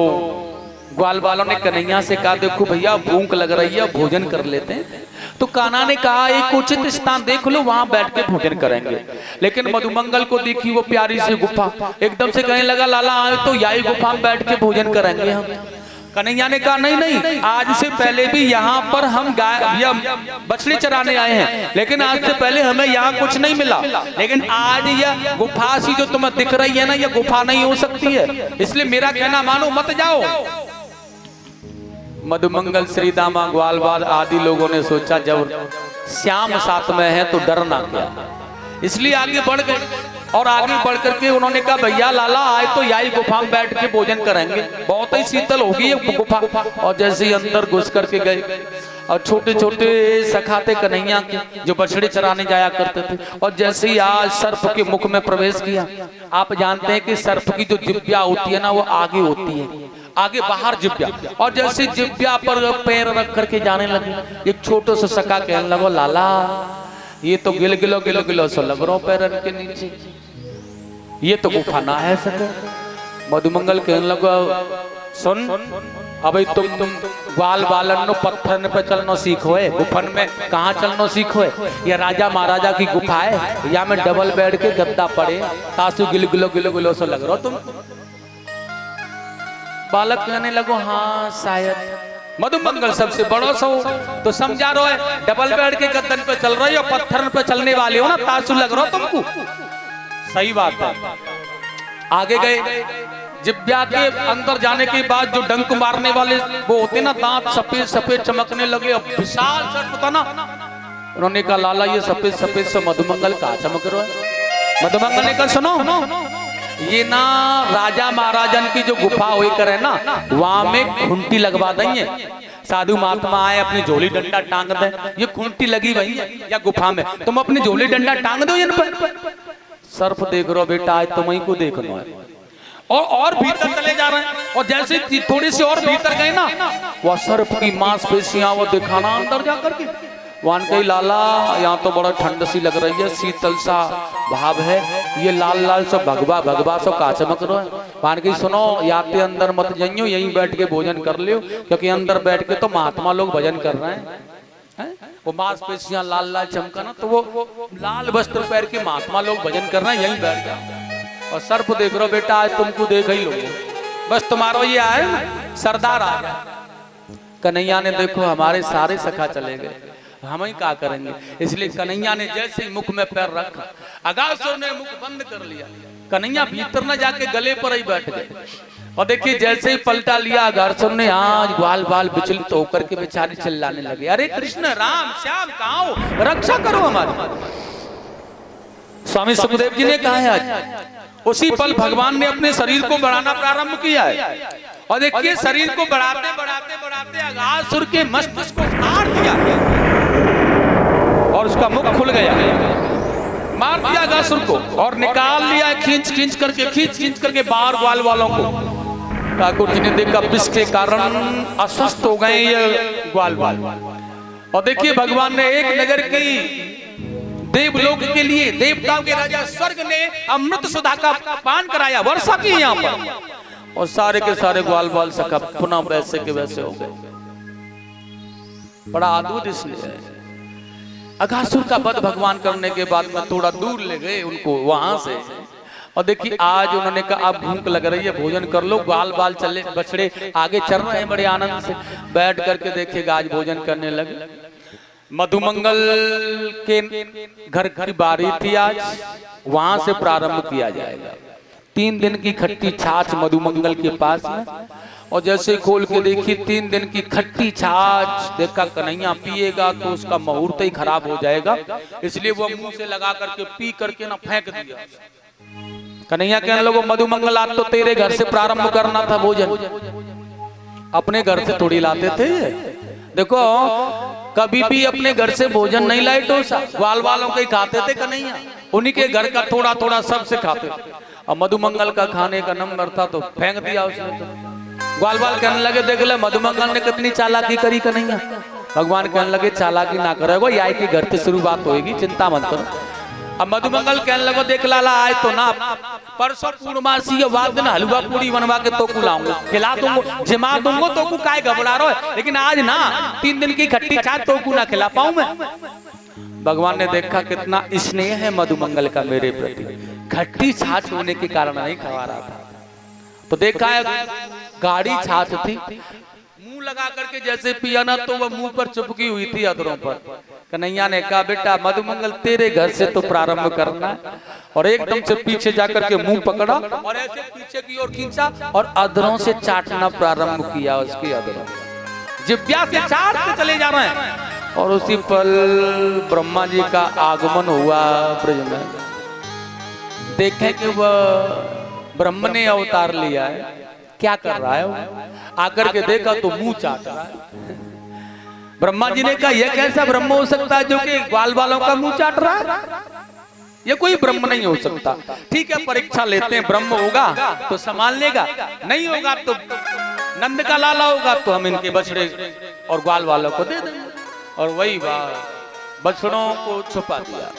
ग्वाल वालों ने कन्हैया से कहा देखो भैया भूख लग रही है, भोजन कर लेते हैं। तो कान्हा ने कहा एक उचित स्थान देख लो, वहां बैठ के भोजन करेंगे। लेकिन मधुमंगल को देखी वो प्यारी सी गुफा, एकदम से कहने लगा लाला आए तो यही गुफा में बैठ के भोजन करेंगे हम। कन्हैया ने कहा नहीं नहीं, आज से पहले भी यहाँ पर हम गाय या बछड़ी चराने आए हैं, लेकिन आज से पहले हमें यहाँ कुछ नहीं मिला। लेकिन आज यह गुफा सी जो तुम्हें दिख रही है ना, यह गुफा नहीं हो सकती है, इसलिए मेरा कहना मानो, मत जाओ। मधुमंगल, श्रीदामा, ग्वालवाल आदि लोगों ने सोचा जब श्याम साथ में है तो डरना क्या, इसलिए आगे बढ़ गए। और आगे बढ़ करके उन्होंने कहा भैया लाला आए तो यही गुफा में बैठ के भोजन करेंगे, बहुत ही शीतल होगी ये गुफा। और जैसे ही अंदर घुस करके गए, और छोटे छोटे सखाते कन्हैया के जो बछड़े चराने जाया करते थे, और जैसे ही आज सर्प के मुख में प्रवेश किया, आप जानते हैं कि सर्प की जो जिब्या होती है ना वो आगे होती है, आगे बाहर जिब्या, और जैसे जिब्या पर पैर रख करके जाने लगे, एक छोटा सा सखा कहने लगो लाला ये तो गिल गिलो सो लग रहा पैरन के नीचे, ये तो गुफा ना है सके। मधुमंगल कहने लगा सुन अबे तुम ग्वाल बालन नो पत्थर पे चलना सीखो है, गुफन में कहाँ चलना सीखो है, ये राजा महाराजा की गुफा है, या में डबल बेड के गद्दा पड़े तासु गिल गिलो सो लग रहा तुम। बालक कहने लगो हाँ शायद। मधुमंगल सबसे बड़ो सो तो समझा रहा है, डबल बेड के गद्दन पे चल रही हो, पत्थर पे चलने वाले हो ना, तासु लग रहा तुमको। सही बात है। आगे गए, जिब्या के अंदर जाने के बाद जो डंक मारने वाले वो होते ना, दांत सफेद सफेद चमकने लगे, अब विशाल सर्प था ना। उन्होंने कहा लाला ये सफेद सफेद से मधुमंगल कहाँ चमक रहा है। मधुमंगल ने कहा सुनो ये ना राजा महाराजन की जो गुफा हुई करे ना, वहां में खूंटी लगवा देंगे, साधु महात्मा आए अपनी झोली डंडा टांग दे, ये खूंटी लगी वही है या गुफा में, तुम अपनी झोली डंडा टांग दो इन पर। सर्प देख रहा बेटा आज तुम्हें को देखना है। और भीतर चले जा रहे हैं, और जैसे थोड़ी सी और भीतर गए ना, वह सर्प की मांसपेशियां वो दिखाना अंदर जा करके। वान कही लाला यहाँ तो बड़ा ठंड सी लग रही है, शीतल सा भाव है, ये लाल लाल सब भगवा सब का चमक रहा है। वान कही सुनो याते अंदर मत जाइयो, यहीं बैठ के भोजन कर लियो, क्योंकि अंदर बैठ के तो महात्मा लोग भजन कर रहे हैं। वो मांसपेशियां लाल लाल चमका ना, तो वो लाल वस्त्र पहन के महात्मा लोग भजन कर रहे हैं, यहीं बैठ जाओ। और सर्प देख रहा बेटा आज तुमको देख ही लो, बस तुम्हारा ये आए सरदार आ गया। कन्हैया ने देखो हमारे सारे सखा चले गए, हम ही क्या करेंगे, इसलिए कन्हैया ने जैसे ही मुख में पैर रखा, अगासुर ने मुख बंद कर लिया, कन्हैया भीतर न जाके गले पर ही बैठ गए। और देखिए जैसे ही पलटा लिया अगासुर ने, आज ग्वाल बाल विचलित होकर के बेचारे चिल्लाने लगे, अरे कृष्ण राम श्याम कहाँ हो, रक्षा करो हमारी। स्वामी सुखदेव जी ने कहा है आज उसी पल भगवान ने अपने शरीर को बढ़ाना प्रारंभ किया है। और देखिए शरीर को बढ़ाते बढ़ाते बढ़ाते अगासुर के मस्तिष्क को काट दिया और उसका मुख खुल गया, मार दिया अगासुर को और निकाल लिया खींच खींच करके बाहर ग्वाल वालों को। ठाकुर जी ने देखा विष के कारण अस्वस्थ हो गए ये ग्वाल वाल। और देखिए भगवान ने एक नगर की देवलोक के लिए देवताओं के राजा स्वर्ग ने अमृत सुधा का पान कराया, वर्षा की यहाँ पर, और सारे के सारे ग्वाल बाल सखा पुनः वैसे के वैसे हो गए। बड़ा अद्भुत इसलिए अगासुर का वध भगवान करने के बाद में थोड़ा दूर ले गए उनको वहां से। और देखिए आज उन्होंने कहा अब भूख लग रही है भोजन कर लो, ग्वाल बाल चले बछड़े आगे चल रहे हैं बड़े आनंद से, बैठ करके देखिएगा आज भोजन करने लगे। मधुमंगल के घर की बारी थी आज, वहां से प्रारंभ किया जाएगा। 3 दिन की खट्टी छाछ मधुमंगल के पास में, और जैसे खोल के देखी 3 दिन की खट्टी छाछ, देखा कन्हैया पिएगा तो उसका मुहूर्त ही खराब हो जाएगा, इसलिए वो मुंह से लगा करके पी करके ना फेंक दिया। कन्हैया कहने लगो मधुमंगल आज तो तेरे घर से प्रारंभ करना था भोजन, अपने घर से थोड़ी लाते थे। देखो कभी भी अपने घर से भोजन नहीं लाए तो ग्वाल वालों के खाते थे कन्हैया, उन्हीं के घर का थोड़ा थोड़ा सबसे खाते। और मधुमंगल का खाने का नंबर था तो फेंक दिया उसने। तो ग्वाल बाल कहने लगे देख ले मधुमंगल ने कितनी चालाकी करी कन्हैया। भगवान कहने लगे चालाकी ना करेगो, याई की घर से शुरुआत होगी, चिंता मत करो। अब मधुमंगल कहने लगो देख लाला आए तो ना परसों पूर्णमासी के बाद दिन हलवा पूरी बनवा के तो को लाऊंगा, खिला दूंगा, जिमा दूंगा तो को काय घबरा रहा है, लेकिन आज ना 3 दिन की खट्टी चाट तो को ना खिला पाऊं मैं। भगवान ने देखा कितना स्नेह है मधुमंगल का मेरे प्रति, खट्टी छाछ होने के कारण नहीं खवा रहा था। तो देखा है गाढ़ी छाछ थी, मुंह लगा करके जैसे पिया ना तो वह मुंह पर चिपकी हुई थी अधरों पर। कन्हैया ने कहा बेटा मधुमंगल तेरे घर से तो प्रारंभ करना है, और एकदम से पीछे जाकर के मुंह पकड़ा और ऐसे पीछे की ओर खींचा और अधरों से चाटना प्रारंभ किया। उसकी अधरों जिब्या से चाटते चले जा रहे हैं, और उसी पल ब्रह्मा जी का आगमन हुआ ब्रज में। देखें कि वह ब्रह्म ने अवतार लिया है, क्या कर रहा है वो? आकर के देखा तो मुंह चाट रहा है। ब्रह्मा जी ने कहा यह कैसा ब्रह्म हो सकता है जो कि ग्वाल वालों का मुंह चाट रहा है? ये कोई ब्रह्म नहीं हो सकता। ठीक है, परीक्षा लेते हैं, ब्रह्म होगा तो संभाल लेगा, नहीं होगा तो नंद का लाला होगा तो हम इनके बछड़े और ग्वाल वालों को दे देंगे। और वही बात, बछड़ों को छुपा दिया,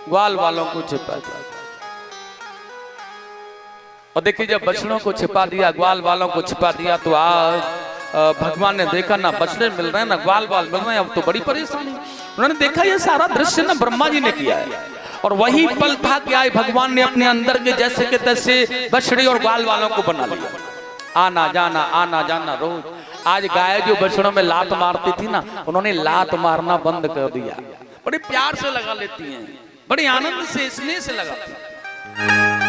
ग्वाल वालों को छुपा दिया। और देखिए जब बछड़ों को छिपा दिया, ग्वाल वालों को छिपा दिया, तो आज भगवान ने देखा ना बछड़े मिल रहे हैं ना ग्वाल वाल मिल रहे हैं, अब तो बड़ी परेशानी। उन्होंने देखा ये सारा दृश्य ना ब्रह्मा जी ने किया है, और वही पल था कि आज भगवान ने अपने अंदर के जैसे के तैसे बछड़ी और ग्वाल वालों को बना लिया। आना जाना रोज। आज गाय जो बछड़ों में लात मारती थी ना, उन्होंने लात मारना बंद कर दिया, बड़े प्यार से लगा लेती हैं, बड़े आनंद से स्नेह से लगाती हैं।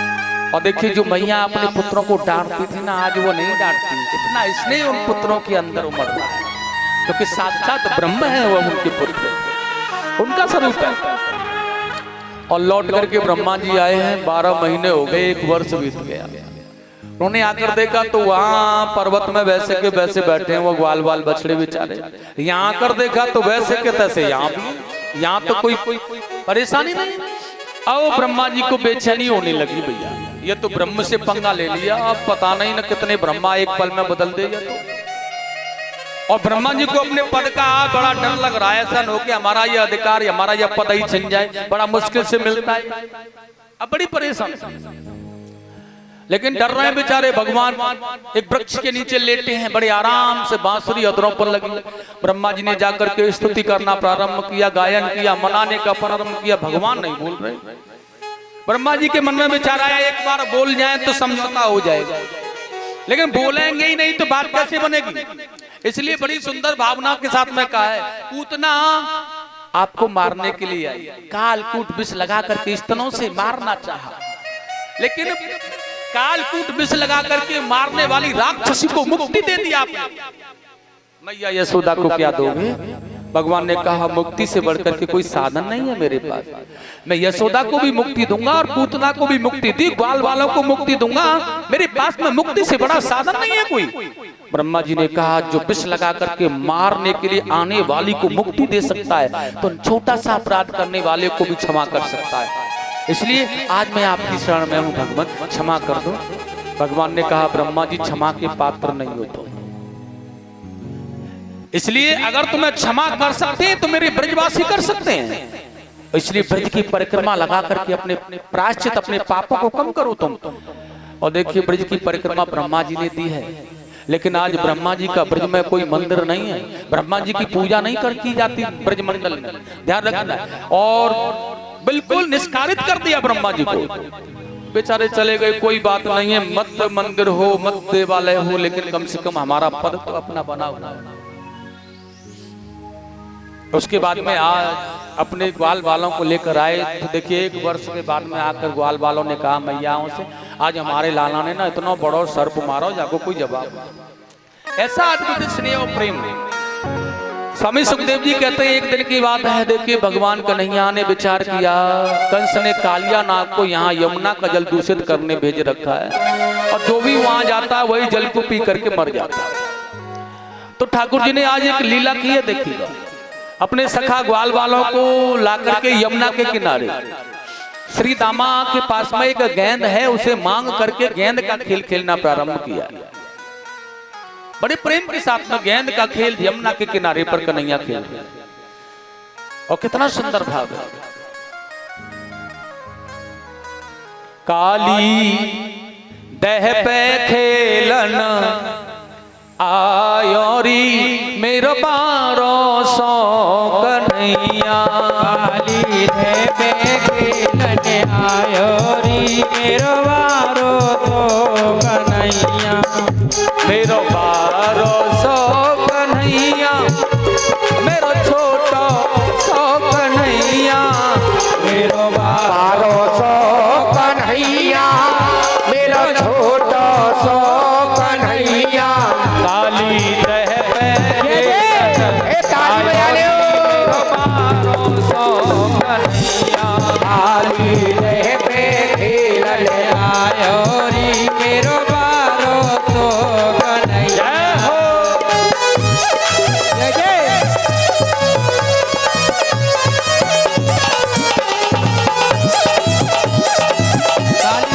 और देखिए जो मैया अपने पुत्रों को डांटती थी ना, आज वो नहीं डांटती, इतना स्नेह उन पुत्रों के अंदर उमड़ रहा है, क्योंकि साक्षात ब्रह्म है वो उनके पुत्र, उनका स्वरूप है। और लौट करके ब्रह्मा जी आए हैं, 12 महीने हो गए, 1 वर्ष बीत गया। उन्होंने आकर देखा तो वहां पर्वत में वैसे के वैसे बैठे हैं वो ग्वाल वाल बछड़े बेचारे। यहाँ आकर देखा तो वैसे के तैसे यहाँ भी, यहाँ तो कोई परेशानी नहीं। अब ब्रह्मा जी को बेचैनी होने लगी, भैया ये तो ब्रह्म से पंगा ले लिया, अब पता नहीं ना कितने ब्रह्मा एक पल में बदल दे जाते। और ब्रह्मा जी को अपने पद का बड़ा डर लग रहा है, ऐसा हो कि हमारा ये अधिकार, हमारा ये पद ही छिन जाए, बड़ा मुश्किल से मिलता है, अब बड़ी परेशान। लेकिन डर रहे हैं बेचारे। भगवान एक वृक्ष के नीचे लेटे हैं, बड़े आराम से बांसुरी अधरों पर लगी। ब्रह्मा जी ने जाकर के स्तुति करना प्रारंभ किया, गायन किया, मनाने का प्रारंभ किया। भगवान नहीं बोल रहे। ब्रह्मा जी के मन में विचार आया एक बार बोल जाए तो समझौता हो जाएगा, लेकिन बोलेंगे ही नहीं तो बात कैसे बनेगी। इसलिए बड़ी सुंदर भावना के साथ में कहा है, पूतना आपको मारने के लिए आई, कालकूट विष लगा करके स्तनों से मारना चाहा, लेकिन कालकूट विष लगा करके मारने वाली राक्षसी को मुक्ति दे दी आपने। मैया यशोदा को क्या दोगे? भगवान ने कहा मुक्ति से बढ़कर के कोई साधन नहीं है मेरे पास। मैं यशोदा को भी मुक्ति दूंगा और पूतना को भी मुक्ति दी, ग्वाल वालों को मुक्ति दूंगा, मेरे पास में मुक्ति से बड़ा साधन नहीं है कोई। ब्रह्मा जी ने कहा जो विष लगा करके मारने के लिए आने वाली को मुक्ति दे सकता है, तो छोटा सा अपराध करने वाले को भी क्षमा कर सकता है। इसलिए आज मैं आपकी शरण में हूँ, भगवान क्षमा कर दो। भगवान ने कहा ब्रह्मा जी क्षमा के पात्र नहीं हो तो, इसलिए अगर तुम्हें क्षमा कर सकते हैं तो मेरे ब्रजवासी कर सकते हैं। इसलिए ब्रज की परिक्रमा लगा करके अपने प्रायश्चित, अपने पापों को कम करो तुम। और देखिए ब्रज की परिक्रमा ब्रह्मा जी ने दी है, लेकिन आज ब्रह्मा जी का ब्रज में कोई मंदिर नहीं है, ब्रह्मा जी की पूजा नहीं कर की जाती ब्रजमंडल में, ध्यान रखना। और बिल्कुल निष्कारित कर दिया ब्रह्मा जी को, बेचारे चले गए, कोई बात नहीं है, मत मंदिर हो मत देवालय हो, लेकिन कम से कम हमारा पद तो अपना बना हुआ है। उसके बाद में आज अपने ग्वाल वालों को लेकर आए, तो देखिए 1 वर्ष के बाद में आकर ग्वाल वालों ने कहा मैयाओं से, आज हमारे लाला ने ना इतना बड़ा सर्प मारो, जाको कोई जवाब। ऐसा अद्भुत स्नेह और प्रेम। स्वामी सुखदेव जी कहते हैं एक दिन की बात है, देखिए भगवान कन्हैया ने विचार किया, कंस ने कालिया नाग को यहाँ यमुना का जल दूषित करने भेज रखा है, और जो भी वहां जाता है वही जल को पी करके मर जाता है। तो ठाकुर जी ने आज एक लीला की है, देखिएगा, अपने सखा ग्वाल वालों को लाकर के यमुना के किनारे श्री दामा के पास में एक गेंद है, उसे मांग करके गेंद का खेल खेलना प्रारंभ किया। बड़े प्रेम के साथ में गेंद का खेल यमुना के किनारे पर कन्हैया खेल रहे, और कितना सुंदर भाव है। काली दह पे खेलन आयोरी मेरो 1200 कन्हैया। काली दह पे खेलन आयोरी मेरो 1200 कन्हैया। मेरो 1200 कन्हैया, मेरो छोटा 100 कन्हैया। मेरो 1200 कन्हैया, मेरो छोटा 100 कन्हैया। काली दह पे ताली बजा ले मेरो 1200 कन्हैया। काली दह पे खेलन आयोरी मेरो 1200 कन्हैया। जय जय ताली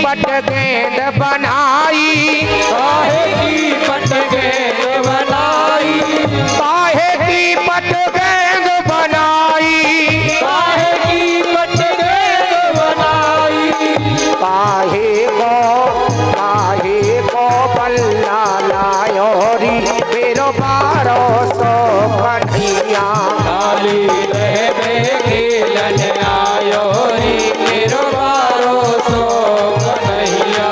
बजा गेंद बनाई, काहे की पट गेंद बनाई। काहे की पट गेंद बनाई, काहे की पट गेंद बनाई। काहे को बल्ला लायो री मेरो 1200 कन्हैया। काली दह पे खेलन आयो री मेरो 1200 कन्हैया।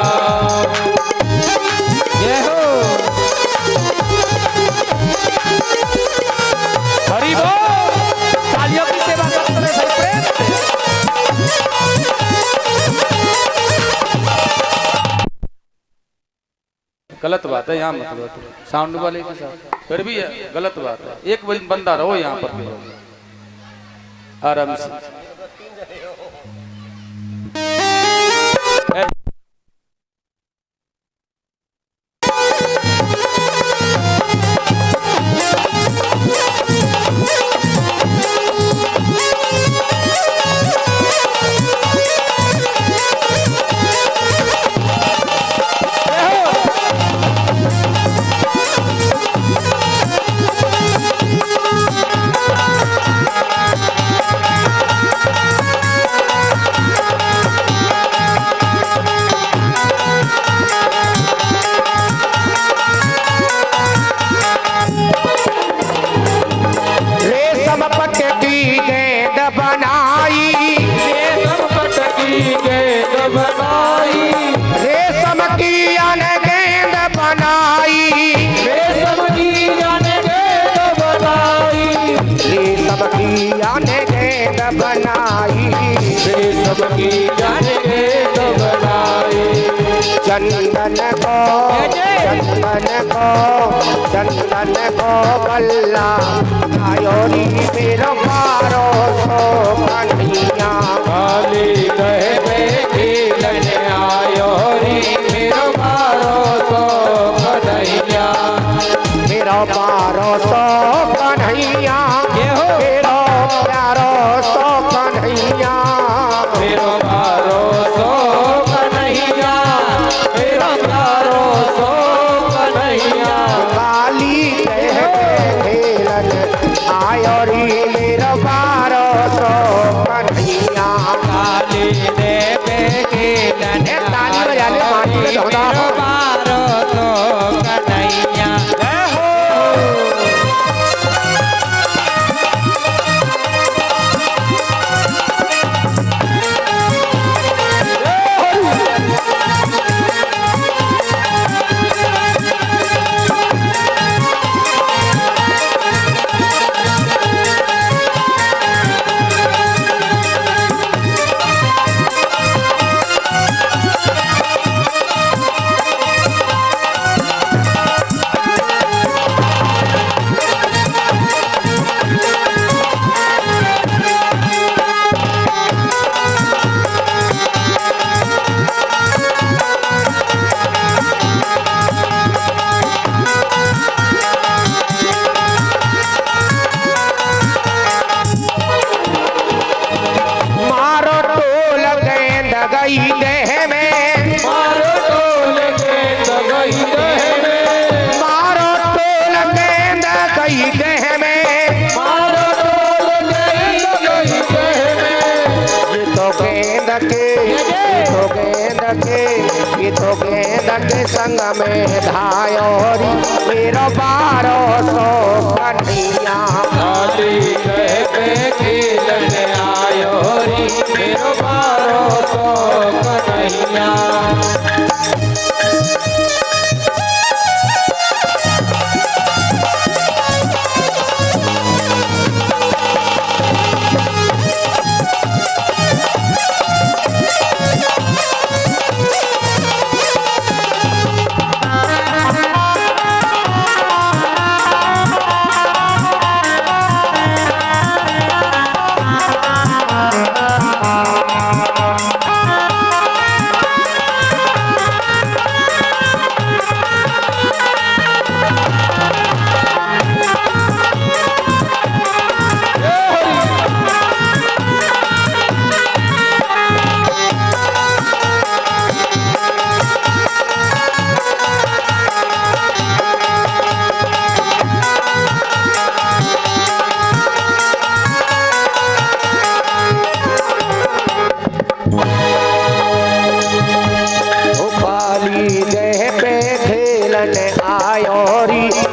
जय हो हरि बोल। तालियों की सेवा करते रहे सही प्रेम से। गलत बात है यहाँ मतलब साउंड वाले के साथ, फिर भी है गलत बात है। एक बंदा रहो यहाँ पर भी आराम से। चंदन को बल्ला आयोरी मेरो 1200 कन्हैया। काली दह पे खेलन आयोरी मेरो 1200 कन्हैया। मेरो 1200 कन्हैया, मेरो प्यारो 100 कन्हैया। मेरो 1200 कन्हैया, मेरो प्यारो 100 कन्हैया। काली दह पे खेलन आयोरी मेरो 1200 कन्हैया। काली दह पे खेलन ताली बजा ले माटी के धोना 1200 कन्हैया। जय हो कि तो गेंद के संग में धायोरी मेरो 1200 कन्हैया काली कह पे खेलने आयो री मेरो 1200 कन्हैया।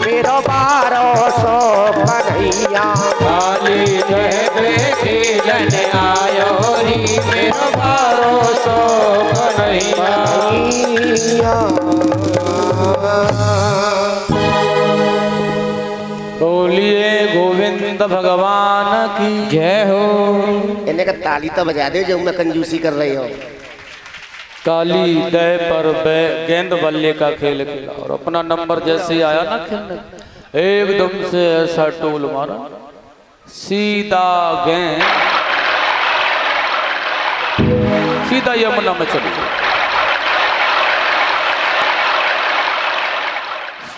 मेरो 1200 कन्हैया काली कह पे खेलने आयो री मेरो 1200 कन्हैया। बोलिए गोविंद भगवान की जय हो। इन्हें का ताली तो बजा दे जो मैं कंजूसी कर रही हो। काली दह पर गेंद बल्ले का खेल खेला और अपना नंबर जैसे आया ना खेलने एकदम से ऐसा टोल मारा सीधा गेंद सीधा यमुना में चली गई।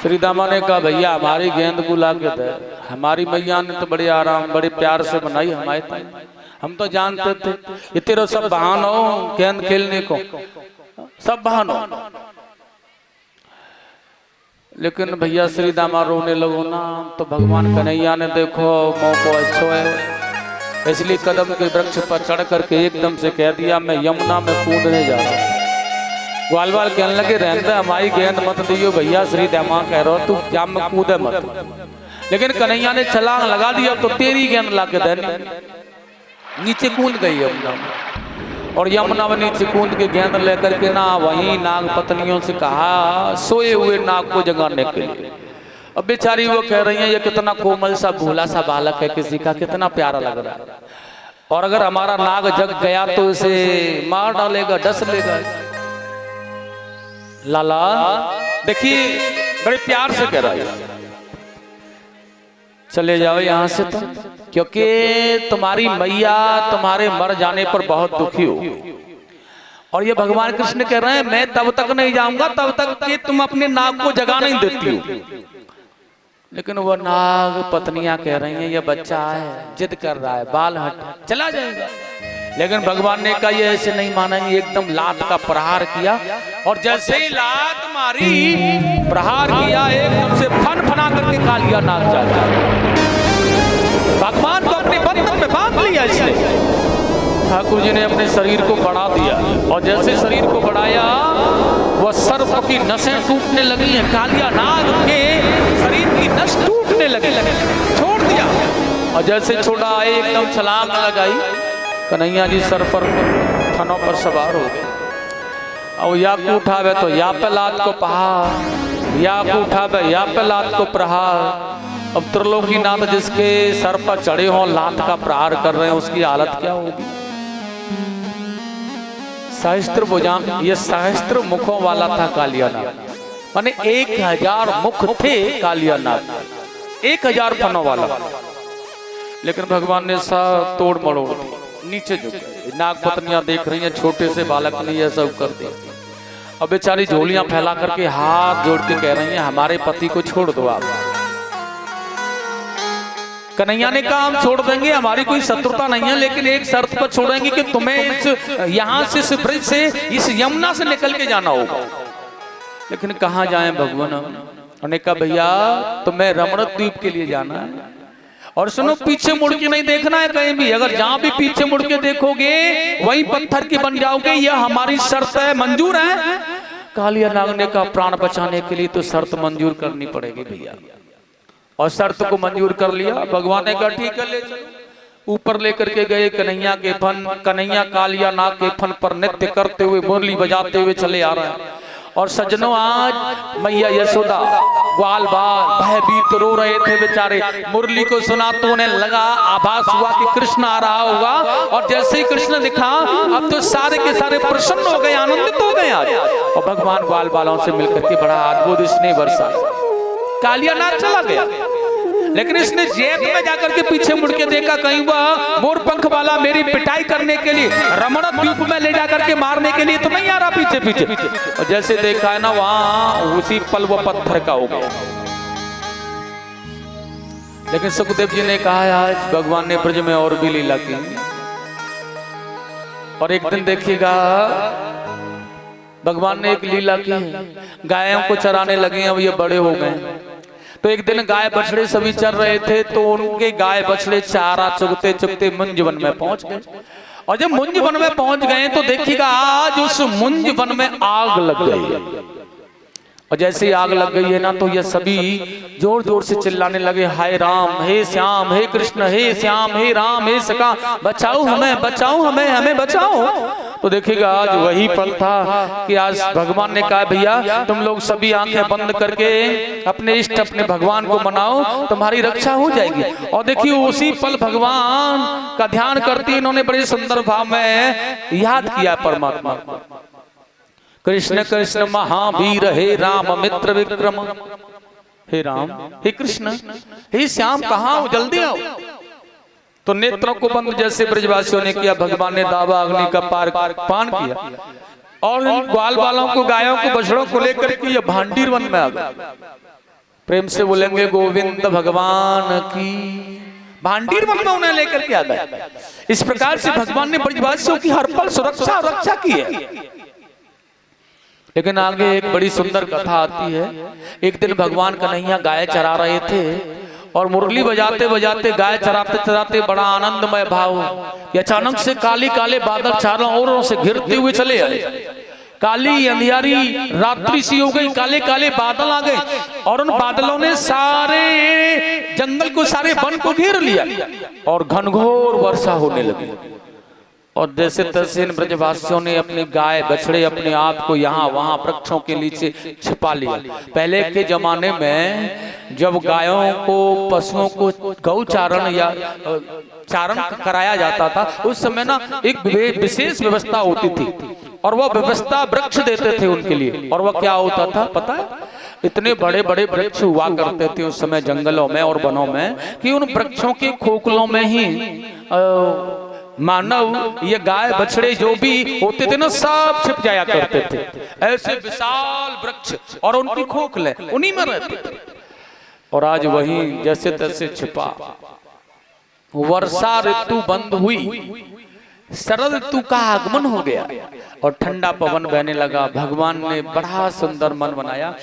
श्री दामा ने कहा भैया हमारी गेंद को ला के दे। हमारी मैया ने तो बड़े आराम बड़े प्यार से बनाई हमारे ताई। हम तो जानते थे ये तेरा सब बहाना हो गेंद खेलने को सब बहाना। लेकिन भैया श्री दामा रोने लगो ना तो भगवान कन्हैया ने देखो मौको अच्छो है इसलिए कदम के वृक्ष पर चढ़ करके एकदम से कह दिया मैं यमुना में कूदने जा रहा हूँ। ग्वाल बाल कहने लगे रहते हमारी गेंद मत दियो भैया श्री दामा कह रहा तू जाम में कूदे मत। लेकिन कन्हैया ने छलांग लगा दिया तो तेरी गेंद ला के देनी नीचे कूद गई यमुना में। और यमुना में नीचे कूद के गेंद लेकर के ना वहीं नाग पत्नियों से कहा सोए हुए नाग को जगाने के लिए। अब बेचारी वो कह रही है ये कितना कोमल सा भोला सा बालक है किसी का कितना प्यारा लग रहा है और अगर हमारा नाग जग गया तो इसे मार डालेगा डस लेगा। लाला देखिए बड़े प्यार से कह रहा है चले जाओ यहाँ से तुम क्योंकि तुम्हारी मैया तुम्हारे मर जाने पर बहुत दुखी हो। और ये भगवान कृष्ण कह रहे हैं मैं तब तक नहीं जाऊंगा तब तक कि तुम अपने नाग को जगा नहीं देती हो। लेकिन वो नाग पत्नियां कह रही हैं ये बच्चा है जिद कर रहा है बाल हट चला जाएगा। लेकिन भगवान ने कहा ये ऐसे नहीं मानेंगे एकदम लात का प्रहार किया और जैसे ही लात मारी प्रहार किया एकदम से फन फना करके कालिया नाग चला। भगवान को अपने बंधन में बांध लिया इसने। ठाकुर जी ने अपने शरीर को बढ़ा दिया और जैसे शरीर को बढ़ाया वह सर्प की नसें टूटने लगी हैं। कालिया नाग के शरीर की नस टूटने लगी छोड़ दिया और जैसे छोड़ा एकदम छलांग लगाई कन्हैया जी सर पर थनों पर सवार हो गए। और या को उठावे तो या पे लात को प्रहार या को उठावे या पे लात को प्रहार। अब त्रिलोकीनाथ जिसके सर पर चढ़े हों लात का प्रहार कर रहे हैं उसकी हालत क्या होगी। सहस्त्र भुजा ये सहस्त्र मुखों वाला था कालिया नाग माने 1000 मुख थे कालिया नाग 1000 फनों वाला। लेकिन भगवान ने सब तोड़ मरोड़ दी नीचे झुक गए। नाग पत्नियां देख रही हैं छोटे से बालक ने यह सब कर दिया। अब बेचारी झोलियां फैला करके हाथ जोड़ के कह रही हैं हमारे पति को छोड़ दो आप। कन्हैया ने कहा हम छोड़ देंगे हमारी कोई शत्रुता नहीं है लेकिन एक शर्त पर छोड़ेंगे कि तुम्हें यहाँ से इस ब्रिज से इस यमुना से निकल के जाना होगा। लेकिन कहाँ जाएं भगवान। उन्होंने कहा भैया तुम्हें रमणक द्वीप के लिए जाना है और सुनो पीछे मुड़ के नहीं देखना है कहीं भी। अगर जहां भी पीछे मुड़ के देखोगे वही पत्थर की बन जाओगे। यह हमारी शर्त है मंजूर है। कालिया नाग ने कहा प्राण बचाने के लिए तो शर्त मंजूर करनी पड़ेगी भैया, और शर्त को मंजूर कर लिया। भगवान ने कहा ठीक है ले चलो। ऊपर लेकर के गए कन्हैया के फन, कन्हैया कालिया नाग के फन पर नृत्य करते हुए मुरली बजाते हुए चले आ रहे हैं। और सज्जनों आज मैया यशोदा ग्वाल बाल भयभीत रो रहे थे बेचारे। मुरली को सुना तो उन्हें लगा, आभास हुआ कि कृष्ण आ रहा होगा, और जैसे ही कृष्ण दिखा अब तो सारे के सारे प्रसन्न हो गए, आनंदित हो गए आज। और भगवान ग्वाल बालों से मिलकर के बड़ा अद्भुत स्नेह बरसा। कालिया नाग चला गया, लेकिन इसने जेब में जाकर के पीछे मुड़ के देखा, कहीं वह मोर पंख वाला मेरी पिटाई करने के लिए, रमण द्वीप में ले जाकर के मारने के लिए तो नहीं आ रहा पीछे पीछे। और जैसे देखा है ना, वहां उसी पल वो पत्थर का हो गया। लेकिन सुखदेव जी ने कहा आज भगवान ने ब्रज में और भी लीला की, और एक दिन देखिएगा भगवान ने एक लीला की, गायों को चराने लगे, अब ये बड़े हो गए। तो एक दिन गाय बछड़े सभी चल रहे थे, तो उनके गाय बछड़े चारा चुगते चुगते मुंज वन में पहुंच गए। और जब मुंज वन में पहुंच गए तो देखिएगा आज उस मुंज वन में आग लग गई। और जैसे ही आग लग गई है ना, तो ये सभी जोर जोर से चिल्लाने लगे, हाय राम, हे श्याम, हे कृष्ण, हे श्याम, हे राम, हे सखा, बचाओ हमें, बचाओ हमें, हमें बचाओ। तो देखिएगा आज वही पल था कि आज भगवान ने कहा भैया तुम लोग सभी आंखें बंद करके अपने इष्ट अपने भगवान को मनाओ, तुम्हारी रक्षा हो जाएगी। और देखिए उसी पल भगवान का ध्यान करती इन्होंने बड़े सुंदर भाव में याद किया परमात्मा को। कृष्ण कृष्ण महावीर, हे राम मित्र विक्रम, हे राम, हे कृष्ण, हे श्याम, कहाँ हो, जल्दी आओ। तो नेत्रों को बंद जैसे ब्रजवासियों ने किया, भगवान ने दावा अग्नि का पान किया, और इन ग्वाल बालों को, गायों को, बछड़ों को लेकर के ये भांडीर वन में आ गए। प्रेम से बोलेंगे गोविंद भगवान की। भांडीर वन में उन्हें लेकर के आ गए। इस प्रकार से भगवान ने ब्रजवासियों की हर पल सुरक्षा और रक्षा की है। लेकिन आगे एक बड़ी सुंदर कथा आती है। एक दिन भगवान कन्हैया गाय चरा रहे थे, और मुरली बजाते बजाते गाय चराते चराते बड़ा आनंदमय भाव कि अचानक से काली काले बादल चारों ओरों से घिरते हुए चले आए। काली अंधियारी रात्रि सी हो गई, काले काले बादल आ गए, और उन बादलों ने सारे जंगल को, सारे वन को घेर लिया, और घनघोर वर्षा होने लगी। और जैसे तैसे इन ब्रजवासियों ने अपने गाय बछड़े, अपने आप को यहाँ वहां वृक्षों के नीचे छिपा लिया। पहले के जमाने में जब गायों को, पशुओं को गौचारण या चारण कराया जाता था, उस समय ना एक विशेष व्यवस्था होती थी, और वह व्यवस्था वृक्ष देते थे उनके लिए। और वह क्या होता था पता है? इतने बड़े बड़े वृक्ष हुआ करते थे उस समय जंगलों में और वनों में, कि उन वृक्षों के खोखलों में ही मानव, ये गाय बछड़े जो भी होते थे ना, सब छिप जाया करते थे। ऐसे विशाल वृक्ष और उनकी खोखले उन्हीं में रहते थे। और आज वही जैसे तैसे छिपा। वर्षा ऋतु बंद हुई, शरद ऋतु का आगमन हो गया, और ठंडा पवन बहने लगा। भगवान ने बड़ा सुंदर मन बनाया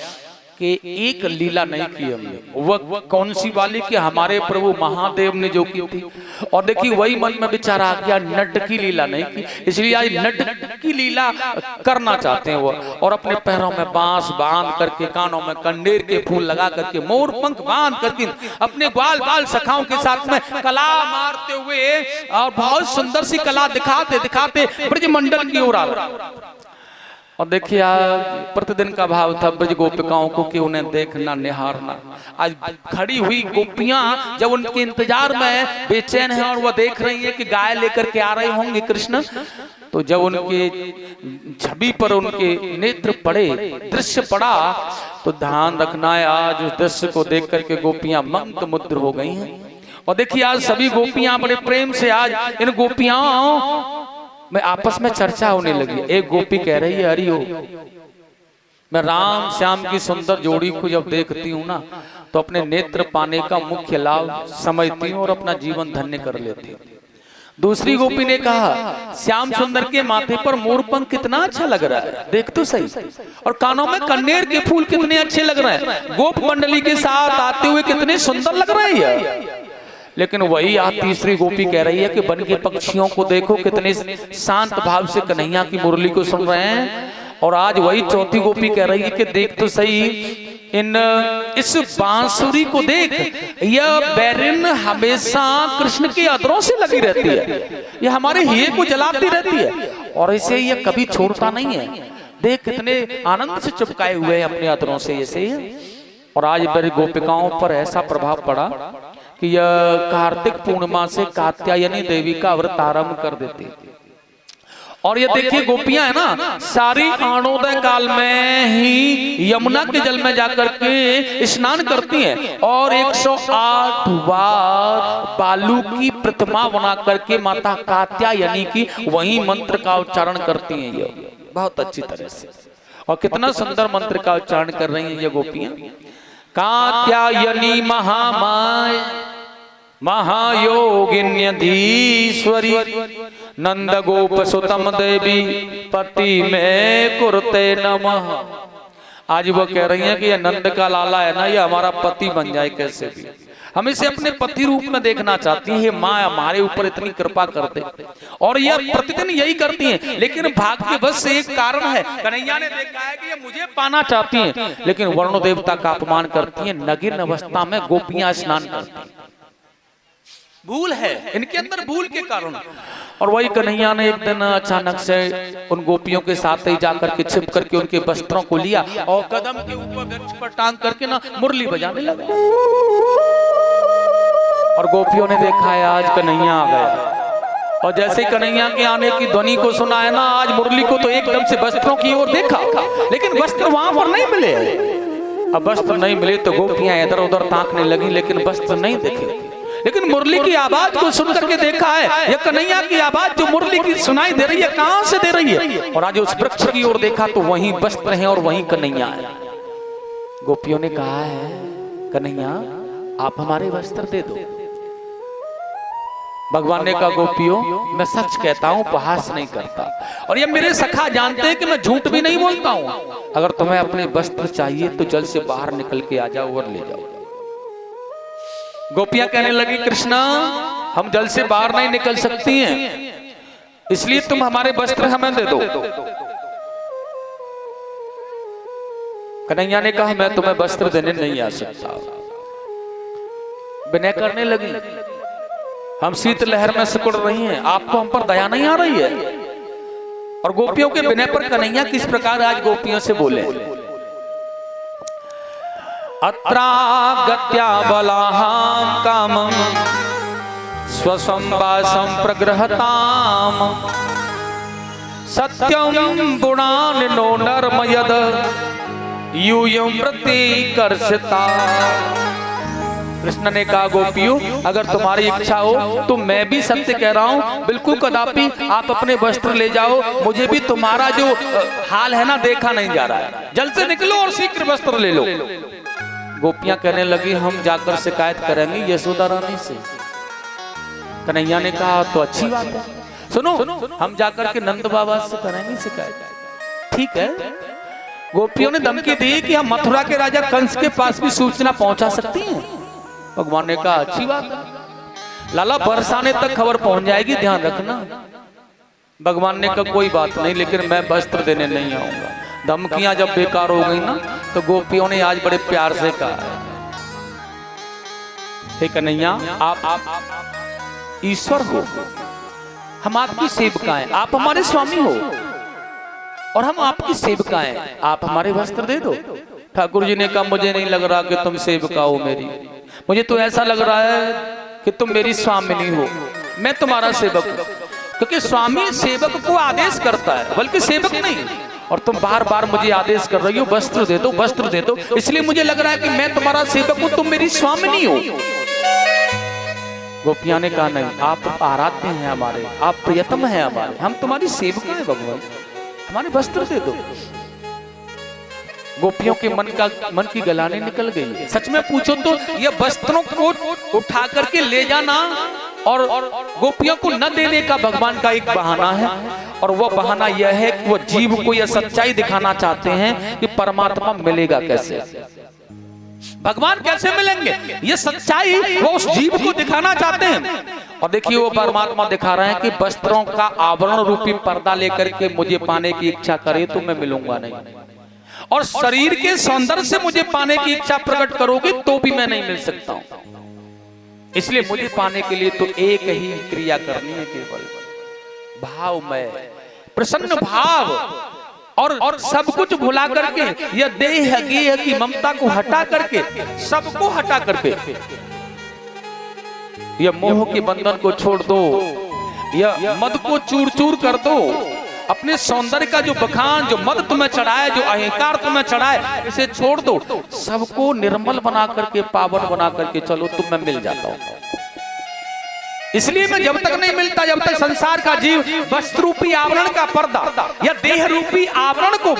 कि एक लीला नहीं की हमने। वह कौन सी वाली? कि हमारे प्रभु महादेव ने जो की थी। और देखिए वही मन में विचार आ गया, नट की लीला नहीं की, इसलिए आज नट की लीला करना चाहते हैं वो। और अपने पैरों में बांस बांध करके, कानों में कंडेर के फूल लगा करके, मोर पंख बांध करके, अपने ग्वाल बाल सखाओं के साथ में कला मारते हुए, और बहुत सुंदर सी कला दिखाते दिखाते ब्रजमंडल की ओर आ रहा। और देखिए प्रतिदिन का भाव था ब्रज गोपिकाओं को कि उन्हें देखना, निहारना। आज खड़ी हुई गोपियां जब उनके इंतजार में बेचैन हैं, और वह देख रही है कि गाय लेकर के आ रहे होंगे कृष्ण, तो जब उनके छवि पर उनके नेत्र पड़े, दृश्य पड़ा, तो ध्यान रखना है आज उस दृश्य को देख करके गोपियां मंत्र मुद्र हो गई हैं। और देखिए आज सभी गोपियां बड़े प्रेम से, आज इन गोपियां में आपस में चर्चा होने लगी। एक गोपी कह रही है, हरि हो, मैं राम श्याम की सुंदर जोड़ी को जब देखती हूँ ना, तो अपने नेत्र पाने का मुख्य लाभ समझती हूँ और अपना जीवन धन्य कर लेती हूँ। दूसरी गोपी ने कहा, श्याम सुंदर के माथे पर मोरपंख कितना अच्छा लग रहा है, देख तो सही, और कानों में कन्नेर के फूल कितने अच्छे लग रहे हैं, गोप मंडली के साथ आते हुए कितने सुंदर लग रहे हैं। लेकिन वही आज तीसरी गोपी कह रही है कि वन के पक्षियों को देखो, कितने शांत भाव से कन्हैया की मुरली को सुन रहे हैं, और आज वही चौथी गोपी कह रही है कि देख तो सही इस बांसुरी को देख, यह बैरिन हमेशा कृष्ण के अधरों से लगी रहती है, ये हमारे हिये को जलाती रहती है और इसे ये कभी छोड़ता नहीं है। देख कितने आनंद से चिपकाए हुए हैं अपने अधरों से ऐसे। और आज मेरी गोपिकाओं पर ऐसा प्रभाव पड़ा कि यह कार्तिक पूर्णिमा से कात्यायनी देवी का व्रत आरंभ कर देती है। और ये देखिए गोपियां है ना, सारी अरुणोदय काल में ही यमुना के जल में जाकर के स्नान करती हैं और 108 बार बालू की प्रतिमा बना करके माता कात्यायनी की वही मंत्र का उच्चारण करती हैं ये बहुत अच्छी तरह से। और कितना सुंदर मंत्र का उच्चारण कर रही हैं ये गोपियां। कात्यायनी महामाय महायोगिन्यधीश्वरी नंद गोप सुतम देवी पति में कुरते नमः। आज वो कह रही हैं कि ये नंद का लाला है ना, ये हमारा पति बन जाए कैसे भी। हम इसे अपने पति रूप में देखना चाहती हैं। ये माँ हमारे ऊपर इतनी कृपा करते और ये प्रतिदिन यही करती हैं। लेकिन भाग्यवश से एक कारण है, कन्हैया ने देखा है कि ये मुझे पाना चाहती हैं लेकिन वरुण देवता का अपमान करती हैं। नगीन अवस्था में गोपियां स्नान करती हैं, भूल है इनके अंदर, भूल के कारण। और वही कन्हैया ने एक दिन अचानक से उन गोपियों के साथ ही जाकर के छिप करके उनके वस्त्रों को लिया और कदम के ऊपर वृक्ष पर टांग करके ना मुरली बजाने लगा। और गोपियों ने देखा है आज कन्हैया आ गया। और जैसे ही कन्हैया के आने की ध्वनि को सुना है ना, आज मुरली को तो एकदम से वस्त्रों की ओर देखा, लेकिन वस्त्र वहां पर नहीं मिले। अब वस्त्र नहीं मिले तो गोपियां इधर उधर ताकने लगी लेकिन वस्त्र नहीं दिखे। लेकिन मुरली की आवाज को सुन करके देखा है, यह कन्हैया की आवाज जो मुरली की सुनाई दे रही है कहां से दे रही है। और आज उस वृक्ष की ओर देखा तो वहीं वस्त्र हैं और वहीं कन्हैया है। गोपियों ने कहा है कन्हैया आप हमारे वस्त्र दे दो। भगवान ने कहा गोपियों मैं सच कहता हूं, उपहास नहीं करता। और ये मेरे सखा जानते हैं कि मैं झूठ भी नहीं बोलता हूं। अगर तुम्हें अपने वस्त्र चाहिए तो जल से बाहर निकल के आ जाओ और ले जाओ। गोपियां कहने लगी कृष्णा हम जल से बाहर नहीं निकल सकती हैं, इसलिए तुम हमारे वस्त्र हमें दे दो। कन्हैया ने कहा मैं तुम्हें वस्त्र देने नहीं आ सकता। विनय करने लगी, हम शीतलहर में सिकुड़ रही हैं, आपको हम पर दया नहीं आ रही है। और गोपियों के विनय पर कन्हैया किस प्रकार आज गोपियों से बोले, अत्रागत्या बलाहां कामं स्वसंवासं प्रगृहताम सत्यं गुणान् नो नर्मयद यूयं प्रतिकर्षता। कृष्ण ने कहा गोपियों अगर तुम्हारी इच्छा हो तो मैं भी सत्य कह रहा हूं, बिल्कुल कदापि आप अपने वस्त्र ले जाओ, मुझे भी तुम्हारा जो हाल है ना देखा नहीं जा रहा है, जल्द से निकलो और शीघ्र वस्त्र ले लो। गोपियां कहने लगी हम जाकर शिकायत करेंगे यशोदा रानी से। कन्हैया ने कहा तो अच्छी बात है, सुनो हम जाकर के नंद बाबा से करेंगे शिकायत। ठीक है, गोपियों ने धमकी दी कि हम मथुरा के राजा कंस के पास भी सूचना पहुंचा सकती हैं। भगवान ने कहा अच्छी बात है, लाला बरसाने तक खबर पहुंच जाएगी, ध्यान रखना। भगवान ने कहा कोई बात नहीं, लेकिन मैं वस्त्र देने नहीं आऊंगा। धमकियां जब बेकार हो गई ना तो गोपियों ने आज बड़े प्यार से कहा हे कन्हैया आप ईश्वर हो, हम आपकी सेविकाएं, आप हमारे स्वामी हो और हम आपकी सेविकाएं, आप हमारे वस्त्र दे दो। ठाकुर जी ने कहा मुझे नहीं लग रहा कि तुम सेविका हो मेरी, मुझे तो ऐसा लग रहा है कि तुम मेरी स्वामिनी हो, मैं तुम्हारा सेवक हूं। क्योंकि स्वामी सेवक को आदेश करता है बल्कि सेवक नहीं, और तुम बार बार मुझे आदेश कर रही हो वस्त्र दे दो वस्त्र दे दो, इसलिए मुझे लग रहा है कि मैं तुम्हारा सेवक हूं, तुम मेरी स्वामिनी हो। गोपियां ने कहा नहीं, आप आराध्य हैं हमारे, आप प्रियतम हैं हमारे, हम तुम्हारी सेवक हैं भगवान, हमारे वस्त्र दे दो। गोपियों के मन की गलानी निकल गई। सच में पूछो तो ये वस्त्रों को उठा करके ले जाना और गोपियों को न देने का भगवान का एक बहाना है, और वो बहाना यह है कि वो जीव को यह सच्चाई दिखाना चाहते हैं कि परमात्मा मिलेगा कैसे, भगवान कैसे मिलेंगे, ये सच्चाई वो उस जीव को दिखाना चाहते हैं। और देखिए वो परमात्मा दिखा रहे हैं कि वस्त्रों का आवरण रूपी पर्दा लेकर के मुझे पाने की इच्छा करे तो मैं मिलूंगा नहीं, और शरीर के सौंदर्य से मुझे पाने की इच्छा प्रकट करोगे तो भी मैं नहीं मिल सकता हूं। इसलिए मुझे पाने के लिए तो एक ही क्रिया करनी है, केवल भावमय प्रसन्न भाव, और सब कुछ भुला करके यह देह गेह की ममता को हटा करके, सबको हटा करके यह मोह के बंधन को छोड़ दो, यह मद को चूर चूर कर दो, अपने सौंदर्य का जो बखान, जो मद तुम्हें चढ़ाए, जो अहंकार तुम्हें चढ़ाए, इसे छोड़ दो, सबको निर्मल बना करके, पावन बना करके चलो, तुम मैं मिल जाता हूं। इसलिए मैं जब तक नहीं मिलता, जब तक संसार का जीव वस्त्र रूपी आवरण का पर्दा या देह रूपी आवरण को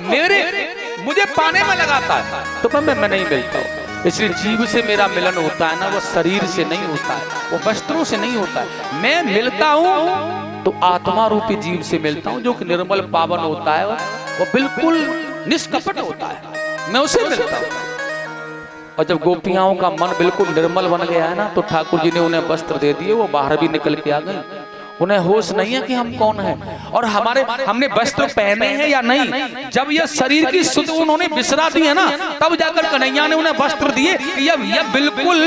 मुझे पाने में लगाता है, तो मैं नहीं मिलता हूं। इसलिए जीव से मेरा मिलन होता है ना, वो शरीर से नहीं होता है, वो वस्त्रों से नहीं होता है। मैं मिलता हूं तो आत्मा रूपी जीव से मिलता हूं, जो कि निर्मल पावन होता है, वो बिल्कुल निष्कपट होता है, मैं उसे मिलता हूं। और जब गोपियाओं का मन बिल्कुल निर्मल बन गया है ना, तो ठाकुर जी ने उन्हें वस्त्र दे दिए, वो बाहर भी निकल के आ गई। उन्हें होश नहीं है कि हम कौन हैं और हमने वस्त्र पहने हैं या नहीं। जब यह शरीर की सुध उन्होंने बिसरा दी है ना, तब जाकर कन्हैया ने उन्हें वस्त्र दिए, यह बिल्कुल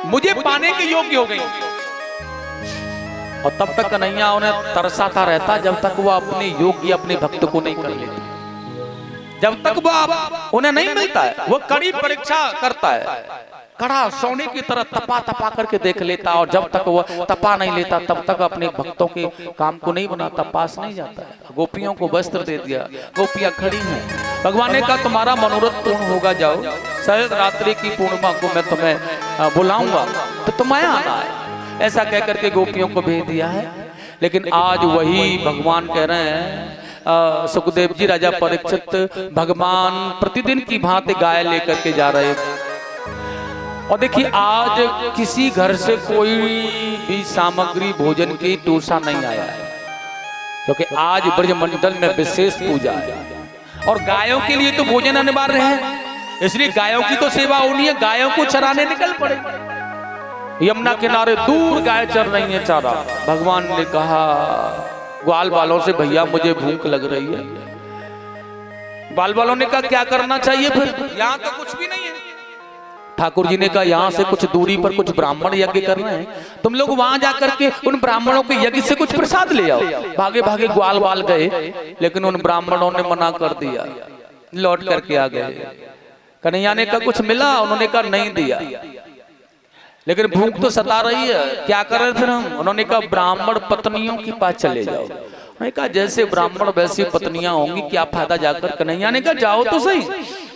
मुझे पाने के योग्य हो गई। और तब तक कन्हैया उन्हें तरसाता रहता, जब तक वो अपने योग्य अपने भक्त को नहीं कर लेते, जब तक वो उन्हें नहीं मिलता है। वो कड़ी परीक्षा करता है, कड़ा सोने की तरह तपा तपा करके देख लेता, और जब तक वो तपा नहीं लेता तब तक अपने भक्तों के काम को नहीं बनाता, पास नहीं जाता है। गोपियों को वस्त्र दे दिया, गोपियां खड़ी हैं। भगवान ने कहा तुम्हारा मनोरथ पूर्ण होगा, जाओ, शरद रात्रि की पूर्णिमा को मैं तुम्हें बुलाऊंगा तो तुम्हें आना है। ऐसा कह करके गोपियों को भेज दिया है। लेकिन आज वही भगवान कह रहे हैं, सुखदेव जी, राजा परीक्षित भगवान प्रतिदिन की भांति गाय लेकर के जा रहे थे। और देखिए आज किसी घर से कोई भी सामग्री भोजन की टूसा नहीं आया है, क्योंकि आज ब्रजमंडल में विशेष पूजा है और गायों के लिए तो भोजन अनिवार्य है। इसलिए गायों की तो सेवा होनी है, गायों को चराने निकल पड़े। यमुना किनारे दूर गाय चर रही है चारा। भगवान ने कहा ग्वाल वालों से, भैया मुझे भूख लग रही है। ग्वाल वालों ने कहा क्या करना चाहिए फिर, यहाँ तो कुछ भी नहीं है। ठाकुर जी ने कहा यहाँ से कुछ दूरी पर कुछ ब्राह्मण यज्ञ कर रहे हैं, तुम लोग वहां जाकर के उन ब्राह्मणों के यज्ञ से कुछ प्रसाद ले आओ। भागे भागे ग्वाल वाल गए, लेकिन उन ब्राह्मणों ने मना कर दिया, लौट करके आ गए। कन्हैया ने कहा कुछ मिला, उन्होंने कहा नहीं दिया, लेकिन भूख तो सता रही है, क्या कर रहे फिर हम। उन्होंने कहा ब्राह्मण पत्नियों के पास चले जाओ। उन्होंने कहा जैसे ब्राह्मण वैसी पत्नियां होंगी, क्या फायदा जाकर। कन्हैया ने कहा जाओ तो सही।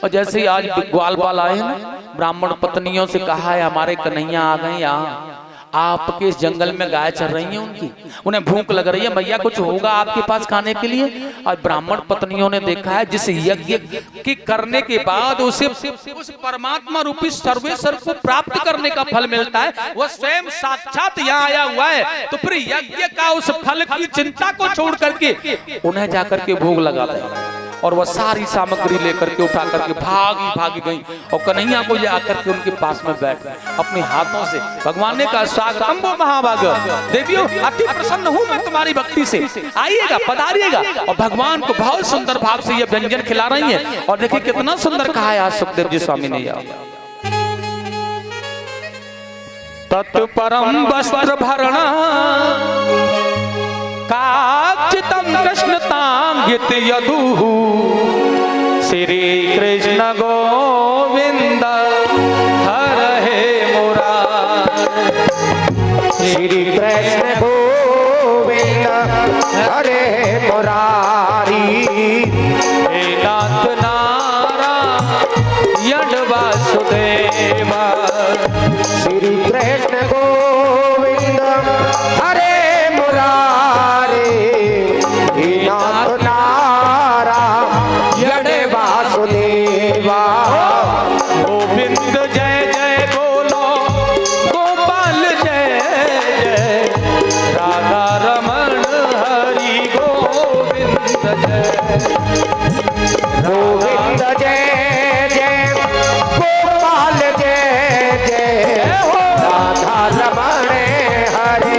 और जैसे ही आज ग्वालपाल आए ना, ब्राह्मण पत्नियों से कहा है हमारे कन्हैया आ गए, यहाँ आपके इस जंगल में गाय चल रही है, उनकी उन्हें भूख लग रही है, भैया कुछ होगा आपके पास खाने के लिए। और ब्राह्मण पत्नियों ने देखा है जिस यज्ञ के करने के बाद उसे उस परमात्मा रूपी सर्वेश्वर को प्राप्त करने का फल मिलता है, वह स्वयं साक्षात यहाँ आया हुआ है। तो फिर यज्ञ का उस फल की चिंता को छोड़ करके उन्हें जाकर के भोग लगा दें। और वह सारी सामग्री लेकर के उठा करके भागी गई और कन्हैया को जाकर के उनके पास में बैठ गए अपने हाथों से। भगवान ने कहा स्वागतम वो महाभाग देवियों, अति प्रसन्न हूं मैं तुम्हारी भक्ति से, आइएगा पधारिएगा। और भगवान को बहुत सुंदर भाव से ये व्यंजन खिला रही है। और देखिए कितना सुंदर कहा है आज सुखदेव जी स्वामी ने। तत्परम वस्त्र भरणा काचितम कृष्ण तांगित यदुः श्री कृष्ण गोविंद हरहे मुरारी। श्री कृष्ण गोविंद हरे मुरारी। हे नाथ नारायण वासुदेवा। श्री कृष्ण गोविंद हरे मुरारी। नाथ नारायण वासुदेवा। गोविंद जय जय बोलो, गोपाल जय जय, राधा रमण हरि गोविंद जय। गोविंद जय जय, गोपाल जय जय, राधा रमण हरे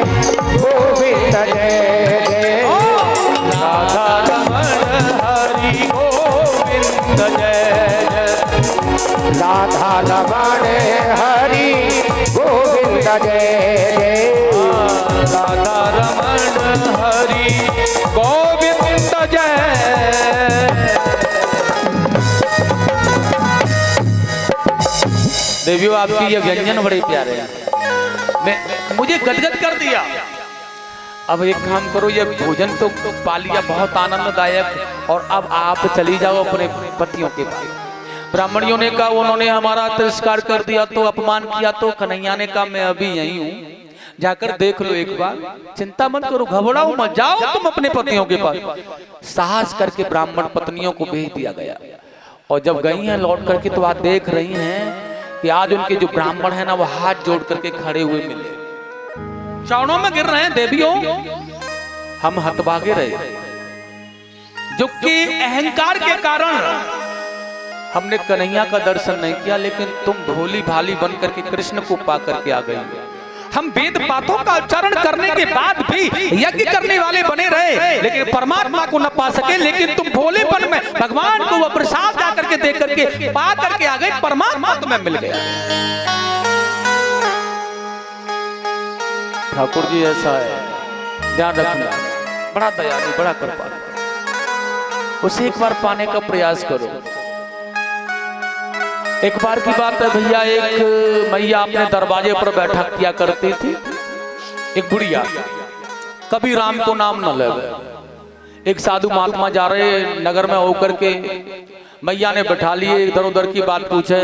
जय। राधा रमण हरि गोविंद जय जय। राधा रमण हरि गोविंद जय। देवियों आपकी ये व्यंजन बड़े प्यारे हैं, मुझे गदगद कर दिया। अब एक काम करो, ये भोजन तो पा लिया, बहुत आनंददायक, और अब आप चली जाओ अपने पतियों के पास। ब्राह्मणियों ने कहा उन्होंने हमारा तिरस्कार कर दिया तो अपमान किया, तो कन्हैया ने कहा मैं अभी यही हूँ, जाकर देख लो एक बार, चिंता मत करो, घबराओ मत, जाओ तुम अपने पतियों के पास। साहस करके ब्राह्मण पत्नियों को भेज दिया गया, और जब गई हैं लौट करके तो आज देख रही हैं कि आज उनके जो ब्राह्मण है ना वो हाथ जोड़ करके खड़े हुए मिले, चरणों में गिर रहे हैं। देवियों हम हतभागे रहे, जो कि अहंकार के कारण हमने कन्हैया का दर्शन नहीं किया, लेकिन तुम भोली भाली बन करके कृष्ण को पा करके आ गई। हम वेद पाठों का उच्चारण करने के बाद भी यज्ञ करने वाले बने रहे, लेकिन परमात्मा को न पा सके। लेकिन तुम भोलेपन में भगवान को वह प्रसाद जा करके दे करके पा करके आ गए, परमात्मा तुम्हें मिल गया। ठाकुर जी ऐसा है, ध्यान रखना, बड़ा दयालु, बड़ा कृपालु, उसे एक बार पाने का प्रयास करो। एक बार की बात है भैया, एक मैया अपने दरवाजे पर बैठा किया करती थी, एक बुढ़िया, कभी राम को नाम न ले। एक साधु महात्मा जा रहे नगर में होकर के मैया ने बैठा लिए, इधर उधर की बात पूछे,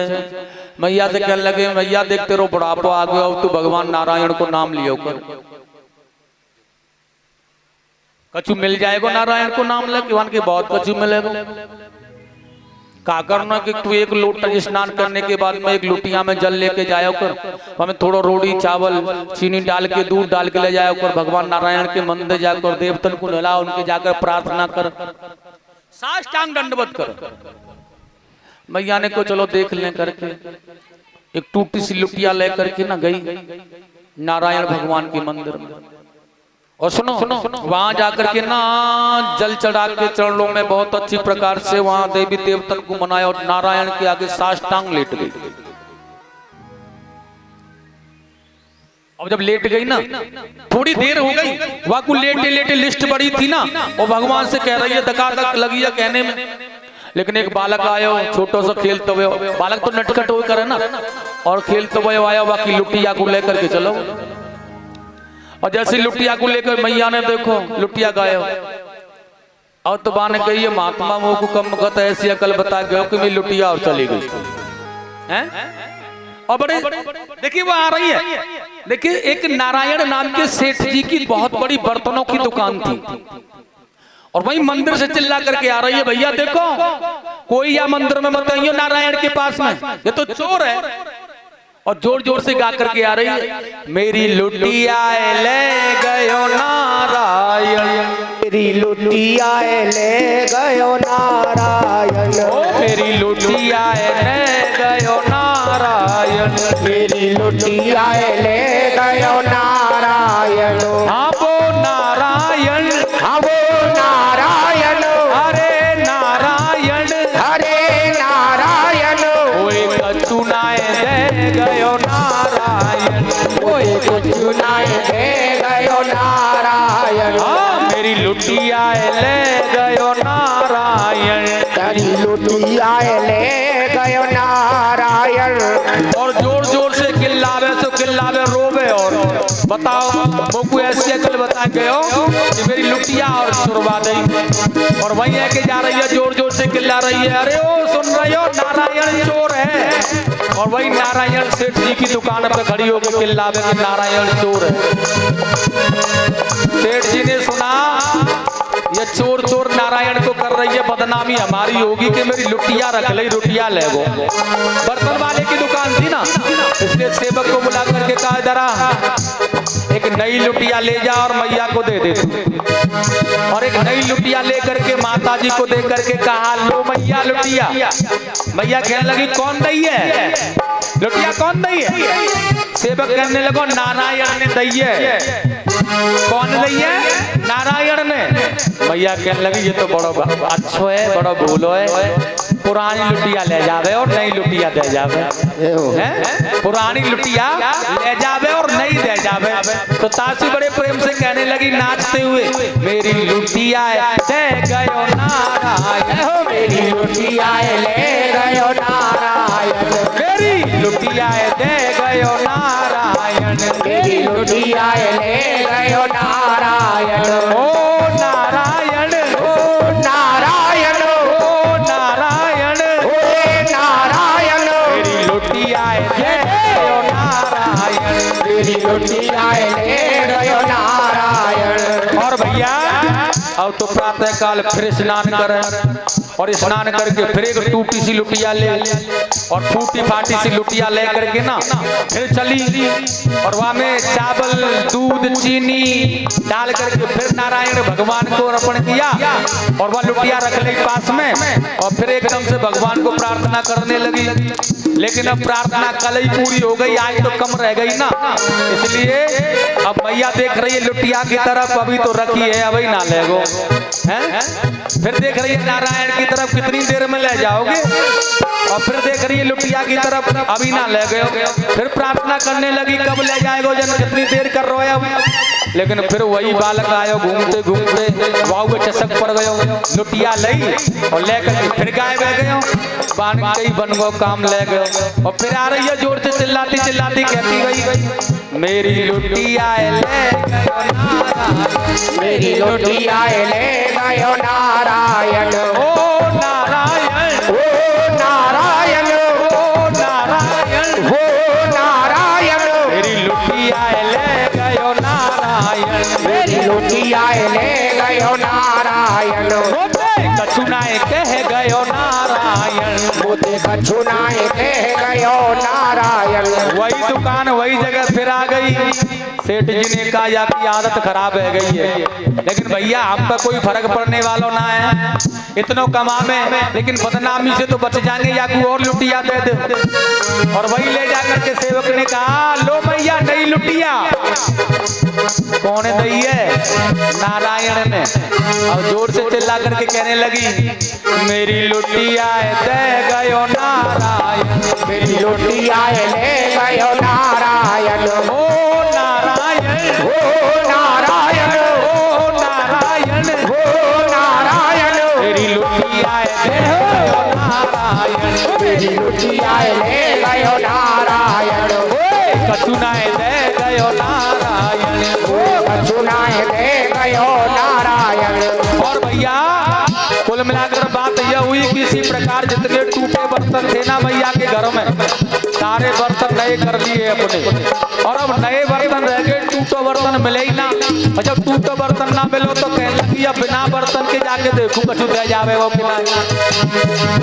मैया से कहने लगे मैया देख तेरो बुढ़ापा आ गया, अब तू भगवान नारायण को नाम लियो कर, कछु मिल जाएगा नारायण को नाम ले, के बहुत कछु मिलेगा। का करना कि तू एक लोटा स्नान करने के बाद में एक लोटिया में जल लेके जाया कर, हमें थोड़ा रोटी चावल चीनी डाल के दूध डाल के ले जाया कर, भगवान नारायण के मंदिर जाकर देवतन को नहला, उनके जाकर प्रार्थना कर, साष्टांग दंडवत कर। मैया ने को चलो देख ले करके एक टूटी सी लुटिया लेकर के ना गई नारायण भगवान के मंदिर में, और सुनो वहां जाकर के ना जल चढ़ा के चरणों में बहुत अच्छी प्रकार से वहां देवी देवतन को मनाया, और नारायण के आगे साष्टांग लेट गई। अब जब लेट गई ना, थोड़ी देर हो गई, वहां को लेटे लेटे लिस्ट बड़ी थी ना, और भगवान से कह रही है, धक्का लगी है कहने में, लेकिन एक बालक आयो छोटो सा खेलते हुए, बालक तो नटखट हो करे ना, और खेलते हुए आया, बाकी लुटिया को लेकर के चलो, और जैसे लुटिया को लेकर मैया ने देखो लुटिया गायब, और तो बाने कही महात्मा मुंह को कम गत ऐसी अकल बता गयो कि मैं लुटिया और चली गई हैं। और बड़े देखिए वो आ रही है, देखिए एक नारायण नाम के सेठ जी की बहुत बड़ी बर्तनों की दुकान थी, और वही मंदिर से चिल्ला करके आ रही है, भैया देखो कोई या मंदिर में मत आइयो नारायण के पास में, ये तो चोर है, और जोर जोर से गा करके आ रही है, मेरी लुटिया ले गयो नारायण, मेरी लुटिया ले गयो नारायण, ओ मेरी लुटिया ले गयो नारायण, मेरी लुटिया ले गयो नारायण। हाँ वो नारायण, हाँ वो नारायण, अरे नारायण, हरे नारायण, ओए कचुनाए दे गयो नारायण, ओए कचुनाए दे गयो नारायण। हाँ मेरी लुटिया ले गयो नारायण, तेरी लुटिया ले गयो नारायण। और जोर जोर से चिल्लावे रोवे, और बताओ मोकू ऐसी अकल बता गयो कि मेरी लुटिया और छुड़वा दी, और वही है कि जा रही है जोर जोर से चिल्ला रही है, अरे ओ सुन रही हो नारायण चोर है, और वही नारायण सेठ जी की दुकान पर खड़ी होकर चिल्लावे कि नारायण चोर है। सेठ जी ने सुना ये चोर चोर नारायण को कर रही है बदनामी, हमारी होगी कि मेरी लुटिया रख ले, लुटिया ले गो। बर्तन वाले की दुकान थी ना, इसलिए सेवक को बुला करके कहा जरा एक नई लुटिया ले जा और मैया को दे दे, और एक नई लुटिया लेकर के माता जी को दे करके कहा लो मैया लुटिया। मैया कहने लगी कौन दई है लुटिया, कौन दई है? सेवक कहने लगो नारायण ने दई है। कौन दई है? नारायण ने। मैया कहने लगी ये तो बड़ा अच्छो है, बड़ा भूलो है, पुरानी लुटिया ले जावे और नई लुटिया दे जावे हैं? पुरानी लुटिया ले जावे और नई दे जावे। तो ताशी बड़े प्रेम से कहने लगी नाचते हुए, मेरी लुटिया दे गयो नारायण, मेरी लुटिया ले गयो नारायण, मेरी लुटिया दे गयो नारायण, मेरी लुटिया ले गयो नारायण। ओ नारायण, ओ नारायण, ओ नारायण, ओ नारायण, मेरी लुटिया दे गयो नारायण, मेरी लुटिया ले गयो नारायण। और भैया अब तो प्रातः काल फिर स्नान करें और स्नान करके फिर एक टूटी सी लुटिया ले और फूटी फाटी सी लुटिया ले करके ना फिर चली और वहां में चावल दूध चीनी डाल करके फिर नारायण भगवान को अर्पण किया और वह लुटिया रख ली पास में और फिर एकदम से भगवान को प्रार्थना करने लगी। लेकिन अब प्रार्थना कल ही पूरी हो गई, आज तो कम रह गई ना, इसलिए अब मैया देख रही है लुटिया की तरफ, अभी तो रखी है अभी ना ले गो हैं? फिर देख रही है नारायण की तरफ, कितनी देर में ले जाओगे, और फिर देख रही है लुटिया की तरफ, अभी ना ले गए। फिर प्रार्थना करने लगी कब ले जाएगो जन, कितनी देर कर रहे हो अभी। लेकिन फिर वही बालक आयो घूमते घूमते वाव में चसक पड़ गयो, लुटिया लई और लेकर फिर गाय बह गयो, बान कई बन गो काम ले गयो। और फिर आ रही है जोर से चिल्लाती चिल्लाती कहती गई, मेरी लुटिया ले गयो नारायण, मेरी लुटिया ले गयो नारायण, ओ नारायण, ओ नारायण, ओ नारायण, ओ नारायण, मेरी लुटिया ले गयो नारायण, मेरी लुटिया ले गयो नारायण। कछुनाए कह गयो नारायण, मुझे कछुनाए कह गयो नारायण। वही दुकान वही जगह फिर आ गई। सेठ जी ने कहा या की आदत खराब है गई है, लेकिन भैया हम पर कोई फर्क पड़ने वाला ना है, इतनो कमा में लेकिन बदनामी से तो बच जाएंगे, या कोई और लुटिया दे दे। और वही ले जाकर के सेवक ने कहा, लो भैया नई लुटिया। कौन है दई है? नारायण ने। और जोर से चिल्ला करके कहने लगी, मेरी लुटिया दे गयो नारायण, मेरी लुटिया ले गयो नारायण, ओ नारायण, ओ नारायण, ओ नारायण, ओ नारायण, मेरी लुटिया दे गयो नारायण, मेरी लुटिया ले गयो नारायण, कछुनाए दे गयो नारायण, कछुनाए दे गयो नारायण। और भैया कुल मिलाकर बात यह हुई कि इसी प्रकार जितने टूटे बर्तन थे ना भैया के घर में, सारे बर्तन नए कर दिए अपने, और अब नए बर्तन रह गए, टूटो बर्तन मिले ही ना। और जब टूटो बर्तन ना मिलो तो कहने लगी अब बिना बर्तन के जाके देखू कछु ले जावे वो बिना,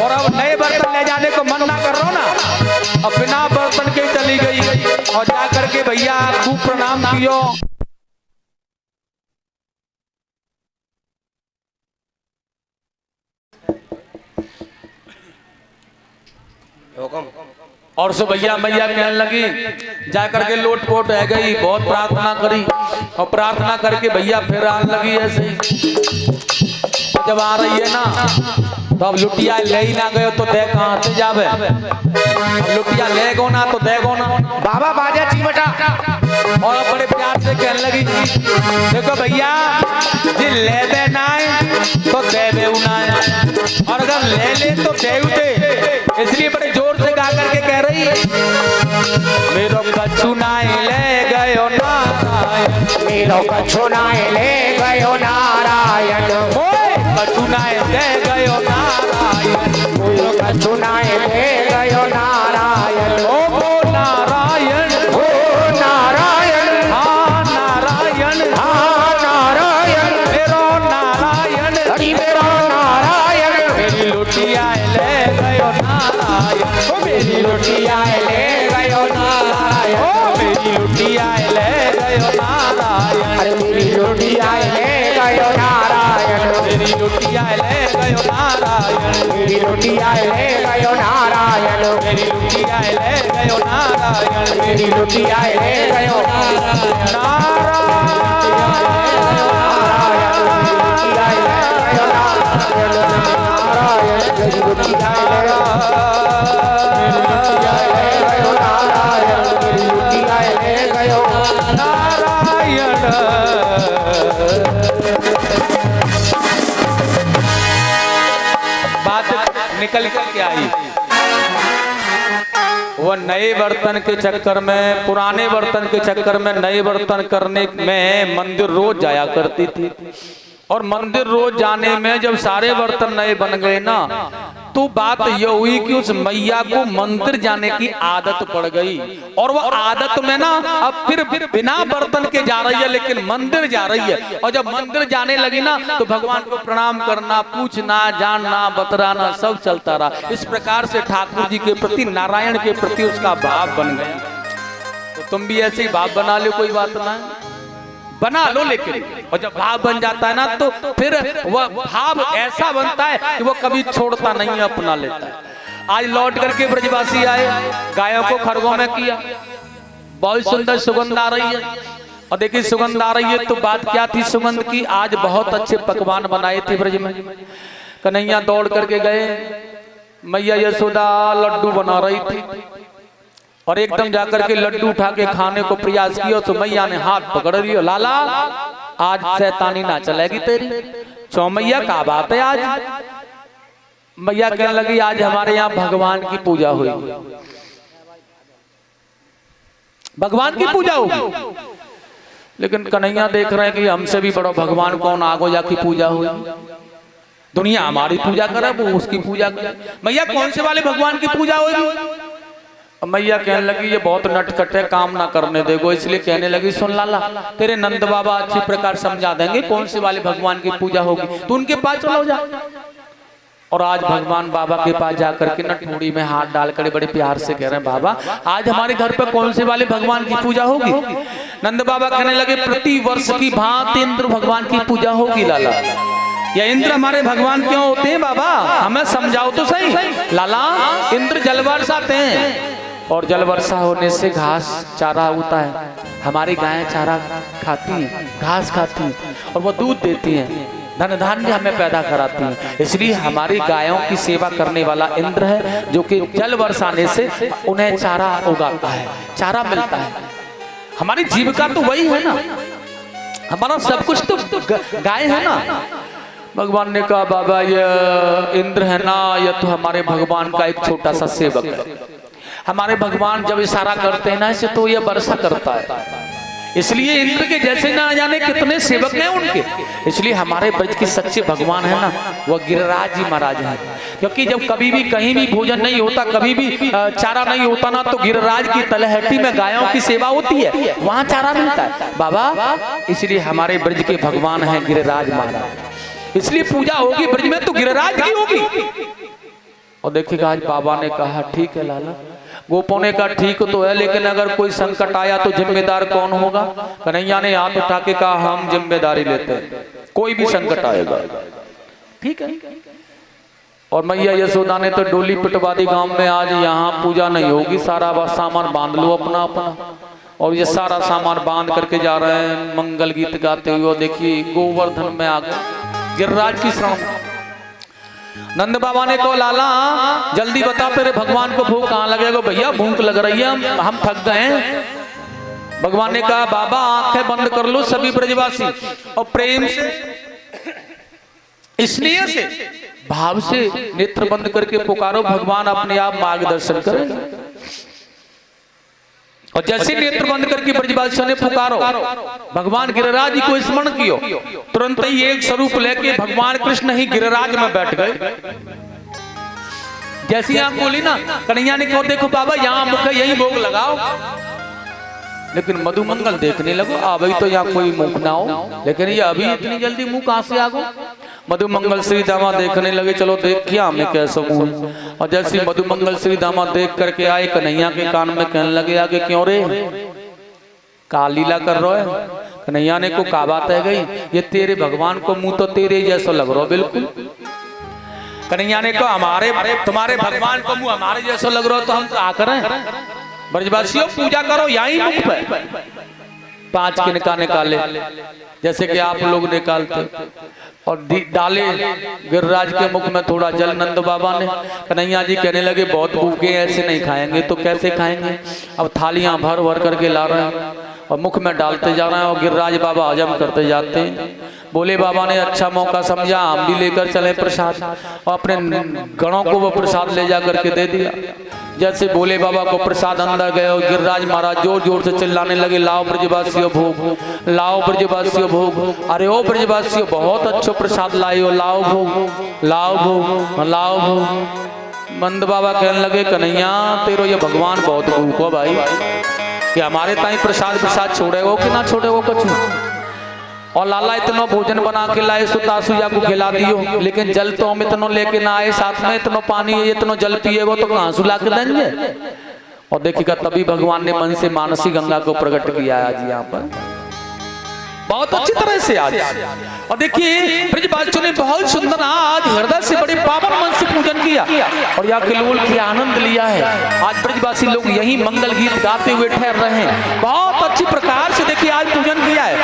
और अब नए बर्तन ले जाने को मन ना कर रहा ना, अब बिना बर्तन के चली गई और जा करके भैया खूब प्रणाम कियो। और सो भैया मैया कहने लगी, जाकर के लोट पोट रह गई, बहुत प्रार्थना करी और प्रार्थना करके भैया फिर आने लगी ऐसे ही। जब आ रही है ना तो अब लुटिया ले ही ना गयो तो दे कहाँ से जावे, अब लुटिया ले गो ना तो दे गो ना। बाबा बाजा चिमटा। और अब बड़े प्यार से कहने लगी, देखो भैया जी ले दे ना तो दे दे ना, और अगर ले ले तो दे दे, इसलिए बड़े जोर से गा करके कह रही है, मेरो कछुनाए ले गयो नारायण, मेरो कछुनाए ले गयो नारायण, कछुनाए दे गयो नारायण, मेरो कछुनाए ले गयो नारायण, ओ नारायण, ओ नारायण, हाँ नारायण, हाँ नारायण, मेरो नारायण, हरि मेरो नारायण, मेरी लुटिया ले गयो नारायण, ओ मेरी लुटिया ले गयो नारायण, ओ मेरी लुटिया ले गयो नारायण, अरे मेरी लुटिया ले गयो नारायण, मेरी लुटिया ले गयो नारायण, मेरी लुटिया ले गयो नारायण, मेरी लुटिया ले गयो नारायण, मेरी लुटिया ले गयो नारायण, नारायण, मेरी लुटिया ले गयो नारायण, नारायण, मेरी लुटिया ले निकल करके आई। वह नए बर्तन के चक्कर में, पुराने बर्तन के चक्कर में नए बर्तन करने में मंदिर रोज जाया करती थी। और मंदिर रोज जाने में जब सारे बर्तन नए बन गए ना, तो बात यह हुई कि उस मैया को मंदिर जाने की आदत पड़ गई। और वो आदत में ना अब फिर बिना बर्तन के जा रही है, लेकिन मंदिर जा रही है। और जब मंदिर जाने लगी ना, तो भगवान को प्रणाम करना, पूछना, जानना, बतराना सब चलता रहा। इस प्रकार से ठाकुर जी के प्रति, नारायण के प्रति उसका भाव बन गया। तो तुम भी ऐसे ही भाव बना लो, कोई बात ना बना लो, लेकिन और जब भाव बन जाता है ना, तो फिर वह भाव ऐसा बनता है कि वो कभी छोड़ता नहीं है, अपना लेता है। आज लौट करके ब्रजवासी आए, गायों को खरगों में किया, बहुत सुंदर सुगंध आ रही है। और देखिए सुगंध आ रही है तो बात क्या थी सुगंध की, आज बहुत अच्छे पकवान बनाए थे ब्रज में। कन्हैया दौड़ करके गए, मैया यशोदा लड्डू बना रही थी और एकदम जाकर के लड्डू उठा के खाने को प्रयास किया तो मैया ने हाथ पकड़ लिया, लाला आज शैतानी ना चलेगी तेरी। चौमैया का बात है आज? मैया कहने लगी आज हमारे यहाँ भगवान की पूजा हुई, भगवान की पूजा होगी। लेकिन कन्हैया देख रहे हैं कि हमसे भी बड़ा भगवान कौन, आगो जाकी पूजा हुई। दुनिया हमारी पूजा करे, वो उसकी पूजा करे। मैया कौन से वाले भगवान की पूजा होगी? मैया कहने लगी ये बहुत नटखट है, काम ना करने देगो। इसलिए कहने लगी सुन लाला, तेरे नंद बाबा अच्छी प्रकार समझा देंगे कौन से वाले भगवान की पूजा होगी, तो उनके पास चलो जा। और आज भगवान बाबा के पास जाकर के नटमुड़ी में हाथ डाल कर बड़े प्यार से कह रहे हैं बाबा आज हमारे घर पर कौन से वाले भगवान की पूजा होगी। नंद बाबा कहने लगे प्रति वर्ष की भांति इंद्र भगवान की पूजा होगी लाला। या इंद्र हमारे भगवान क्यों होते हैं बाबा, हमें समझाओ तो सही। लाला इंद्र जल बरसाते हैं और जल वर्षा होने से घास चारा होता है, हमारी गायें चारा खाती हैं, घास खाती हैं और वो दूध देती हैं, धन धान्य हमें पैदा कराती हैं। इसलिए हमारी गायों की सेवा करने वाला इंद्र है जो कि जल बरसाने से उन्हें चारा उगाता है, चारा मिलता है। हमारी जीविका तो वही है ना, हमारा सब कुछ तो गाय है ना। भगवान ने कहा बाबा ये इंद्र है ना, यह तो हमारे भगवान का एक छोटा सा सेवक है। हमारे भगवान जब इशारा करते हैं ना इसे तो ये वर्षा करता है। इसलिए इंद्र के जैसे ना जाने कितने सेवक हैं उनके। इसलिए हमारे ब्रज के सच्चे भगवान है ना वह गिरिराज जी महाराज हैं। क्योंकि जब कभी भी कहीं भी भोजन नहीं होता, कभी भी चारा नहीं होता ना, तो गिरिराज की तलहटी में गायों की सेवा होती है, वहां चारा मिलता है बाबा। इसलिए हमारे ब्रज के भगवान हैं गिरिराज महाराज, इसलिए पूजा होगी ब्रज में तो गिरिराज की होगी। और देखिएगा आज बाबा ने कहा ठीक है लाला, गोपों ने कहा ठीक तो है, लेकिन अगर कोई संकट आया तो जिम्मेदार कौन होगा। कन्हैया ने हाथ उठा के कहा हम जिम्मेदारी लेते हैं, कोई भी संकट आएगा ठीक है। और मैया यशोदा ने तो डोली पिटवा दी गांव में, आज यहाँ पूजा नहीं होगी, सारा सामान बांध लो अपना अपना। और ये सारा सामान बांध करके जा रहे हैं मंगल गीत गाते हुए। देखिए गोवर्धन में आ गए गिरिराज की श्रावण। नंद बाबा ने कहा लाला जल्दी बता तेरे भगवान को भूख कहाँ लगेगा। भैया भूख लग रही है, हम थक गए हैं। भगवान ने कहा बाबा आंखें बंद कर लो सभी ब्रजवासी और प्रेम से स्नेह से भाव से नेत्र बंद करके पुकारो, भगवान अपने आप मार्गदर्शन करेंगे। और जैसे नेत्र बंद करके ब्रजवासियों ने पुकारो, भगवान गिरिराज जी को स्मरण कियो, तुरंत ही एक स्वरूप लेके भगवान कृष्ण ही गिरिराज में बैठ गए। जैसी आप बोली ना, कन्हैया ने कहा देखो बाबा यहाँ मुख है, यही भोग लगाओ। लेकिन मधुमंगल देखने लगो अभी तो यहाँ कोई मुख ना हो, लेकिन ये अभी इतनी जल्दी मुंह कहां से आ गो। मधुमंगल श्री दामा देखने लगे, चलो देख क्या हमें कैसा मुंह। और जैसे मधुमंगल श्री दामा देख करके आए, कन्हैया के कान में कहने लगे आगे क्यों रे का लीला कर रहा है। कन्हैया ने को का बात है गई, ये तेरे भगवान को मुंह तो तेरे जैसा लग रहा बिल्कुल। कन्हैया ने कहा हमारे तुम्हारे भगवान को मुंह हमारे जैसा लग रहा, तो हम क्या करें। ब्रजवासियों पूजा करो यही मुख पे, 5 किनका निकाले जैसे कि आप लोग निकालते और डाले गिरिराज के मुख में थोड़ा जल। नंद बाबा ने, कन्हैया जी कहने लगे बहुत भूखे ऐसे नहीं खाएंगे, तो कैसे खाएंगे। अब थालियां भर भर करके ला रहे हैं और मुख में डालते जा रहे हैं और गिरिराज बाबा हजम करते जाते हैं। भोले बाबा ने अच्छा मौका समझा, हम भी लेकर चले प्रसाद और अपने गणों को वो प्रसाद ले जा करके दे दिया। जैसे भोले बाबा को प्रसाद अंदर गए और गिरिराज महाराज जोर जोर से चिल्लाने लगे, लाओ ब्रजवासियों भोग, लाओ ब्रजवासियों भोग। अरे ओ ब्रजवासियों बहुत अच्छा प्रसाद लाए हो, लाओ भोग, लाओ भोग, लाओ भोग। मंद बाबा कहने लगे, कन्हैया तेरो ये भगवान बहुत भूख हो भाई, कि हमारे ताई प्रसाद छोड़ेगो कि ना छोड़ेगो कुछ। और लाला इतना भोजन बना के लाए, सुतासुया को खिला दियो, लेकिन जल तो हम इतना लेके ना आए, साथ में इतना पानी इतना जल पिएगो तो कहाँ सुला के देंगे। और देखिएगा तभी भगवान ने मन से मानसी गंगा को प्रकट किया आज यहाँ पर बहुत अच्छी तरह से आज। और देखिए ब्रजवासियों ने बहुत सुंदर आज हृदय से बड़े पावन मन से पूजन किया और यहाँ किलोल की आनंद लिया है। आज ब्रजवासी लोग यही मंगल गीत गाते हुए ठहर रहे हैं, बहुत अच्छी प्रकार से देखिए आज पूजन किया है।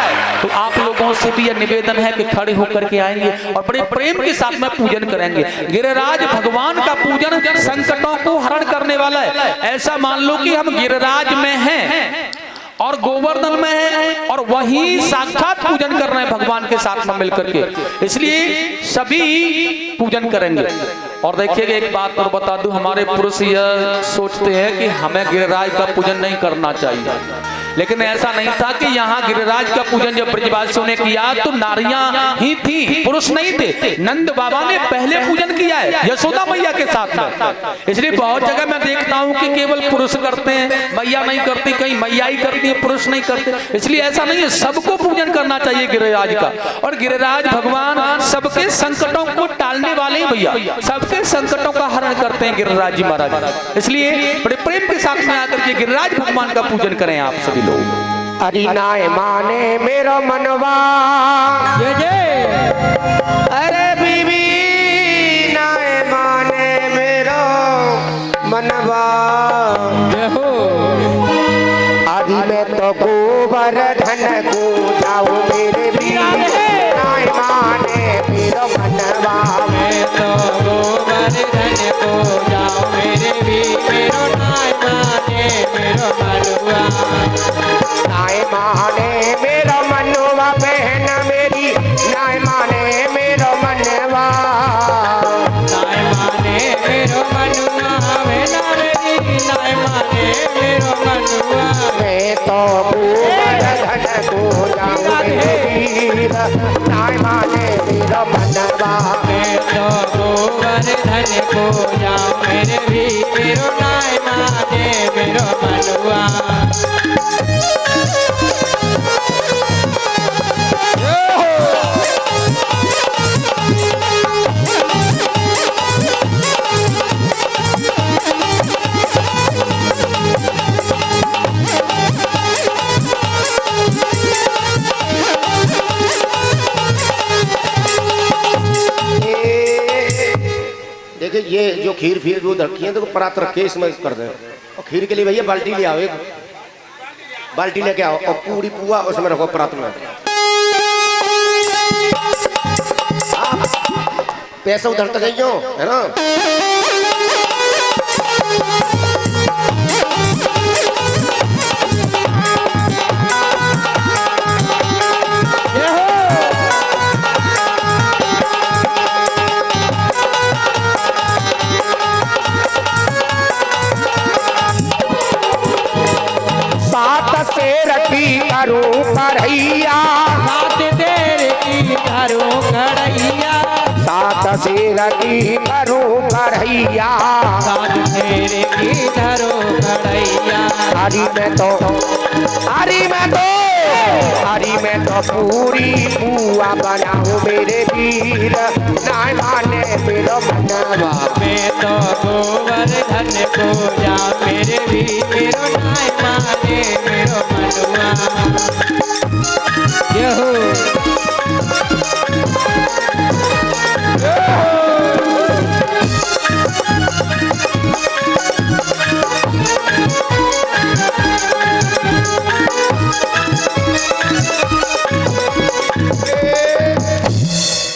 तो आप लोगों से भी यह निवेदन है कि खड़े होकर के आएंगे और बड़े प्रेम के साथ में पूजन करेंगे। गिरिराज भगवान का पूजन संकटों को हरण करने वाला है। ऐसा मान लो कि हम गिरिराज में हैं और गोवर्धन में है और वही साक्षात पूजन कर रहे हैं भगवान के साथ में मिलकर के, इसलिए सभी पूजन करेंगे। और देखिएगा एक बात और बता दूं, हमारे पुरुष यह सोचते हैं कि हमें गिरिराज का पूजन नहीं करना चाहिए, लेकिन ऐसा नहीं था कि यहाँ गिरिराज का पूजन जब ब्रजवासियों ने किया तो नारियां ही थी, पुरुष नहीं थे। नंद बाबा ने पहले पूजन किया है यशोदा मैया के साथ में, इसलिए बहुत जगह मैं देखता हूँ कि केवल पुरुष करते हैं, मैया नहीं करती, कहीं मैया ही करती है, पुरुष नहीं करते। इसलिए ऐसा नहीं है, सबको पूजन करना चाहिए गिरिराज का। और गिरिराज भगवान सबके संकटों को टालने वाले हैं भैया, सबके संकटों का हरण करते हैं गिरिराज जी महाराज। इसलिए बड़े प्रेम के साथ में आकर के गिरिराज भगवान का पूजन करें आप सभी लोग। अरे नाय माने मेरो मनवा, अरे बीबी नाय माने मेरो मनवा, अभी मैं तो गोवर्धन को जाऊं मेरे भी, नाय माने मेरो मनवा, मैं तो गोवर्धन को जाऊं मेरे भी, मेरो नाय माने मेरो मनवा, नाय माने मेरो मनवा बहन मेरी, नाय माने मेरो मनवा, नाय माने मेरो मनवा बहन मेरी, नाय माने मेरो मनवा, मैं तो गोवर्धन को जाऊं मेरे वीर, नाय माने मेरो मनवा, मैं तो गोवर्धन को जाऊं मेरे वीर, मेरो नाय माने मेरो मनवा। देखिए ये जो खीर फीर दूध रखी है तो परात रखे इसमें कर दे, और खीर के लिए भैया बाल्टी ले आओ, एक बाल्टी लेके आओ और पूरी पुआ उसमें रखो परात में। पैसा उधर तक जाइयो है ना। करूं कढ़ैया, सात शेर की करूं कढ़ैया, सात शेर की करूं कढ़ैया, सात शेर की करूं कढ़ैया, हरी में तो पूरी पुआ बनाऊं मेरे वीर, नाय माने मेरो मनवा, मैं तो गोवर्धन को जा मेरे वीर, मेरो नाय माने मेरो मनवा।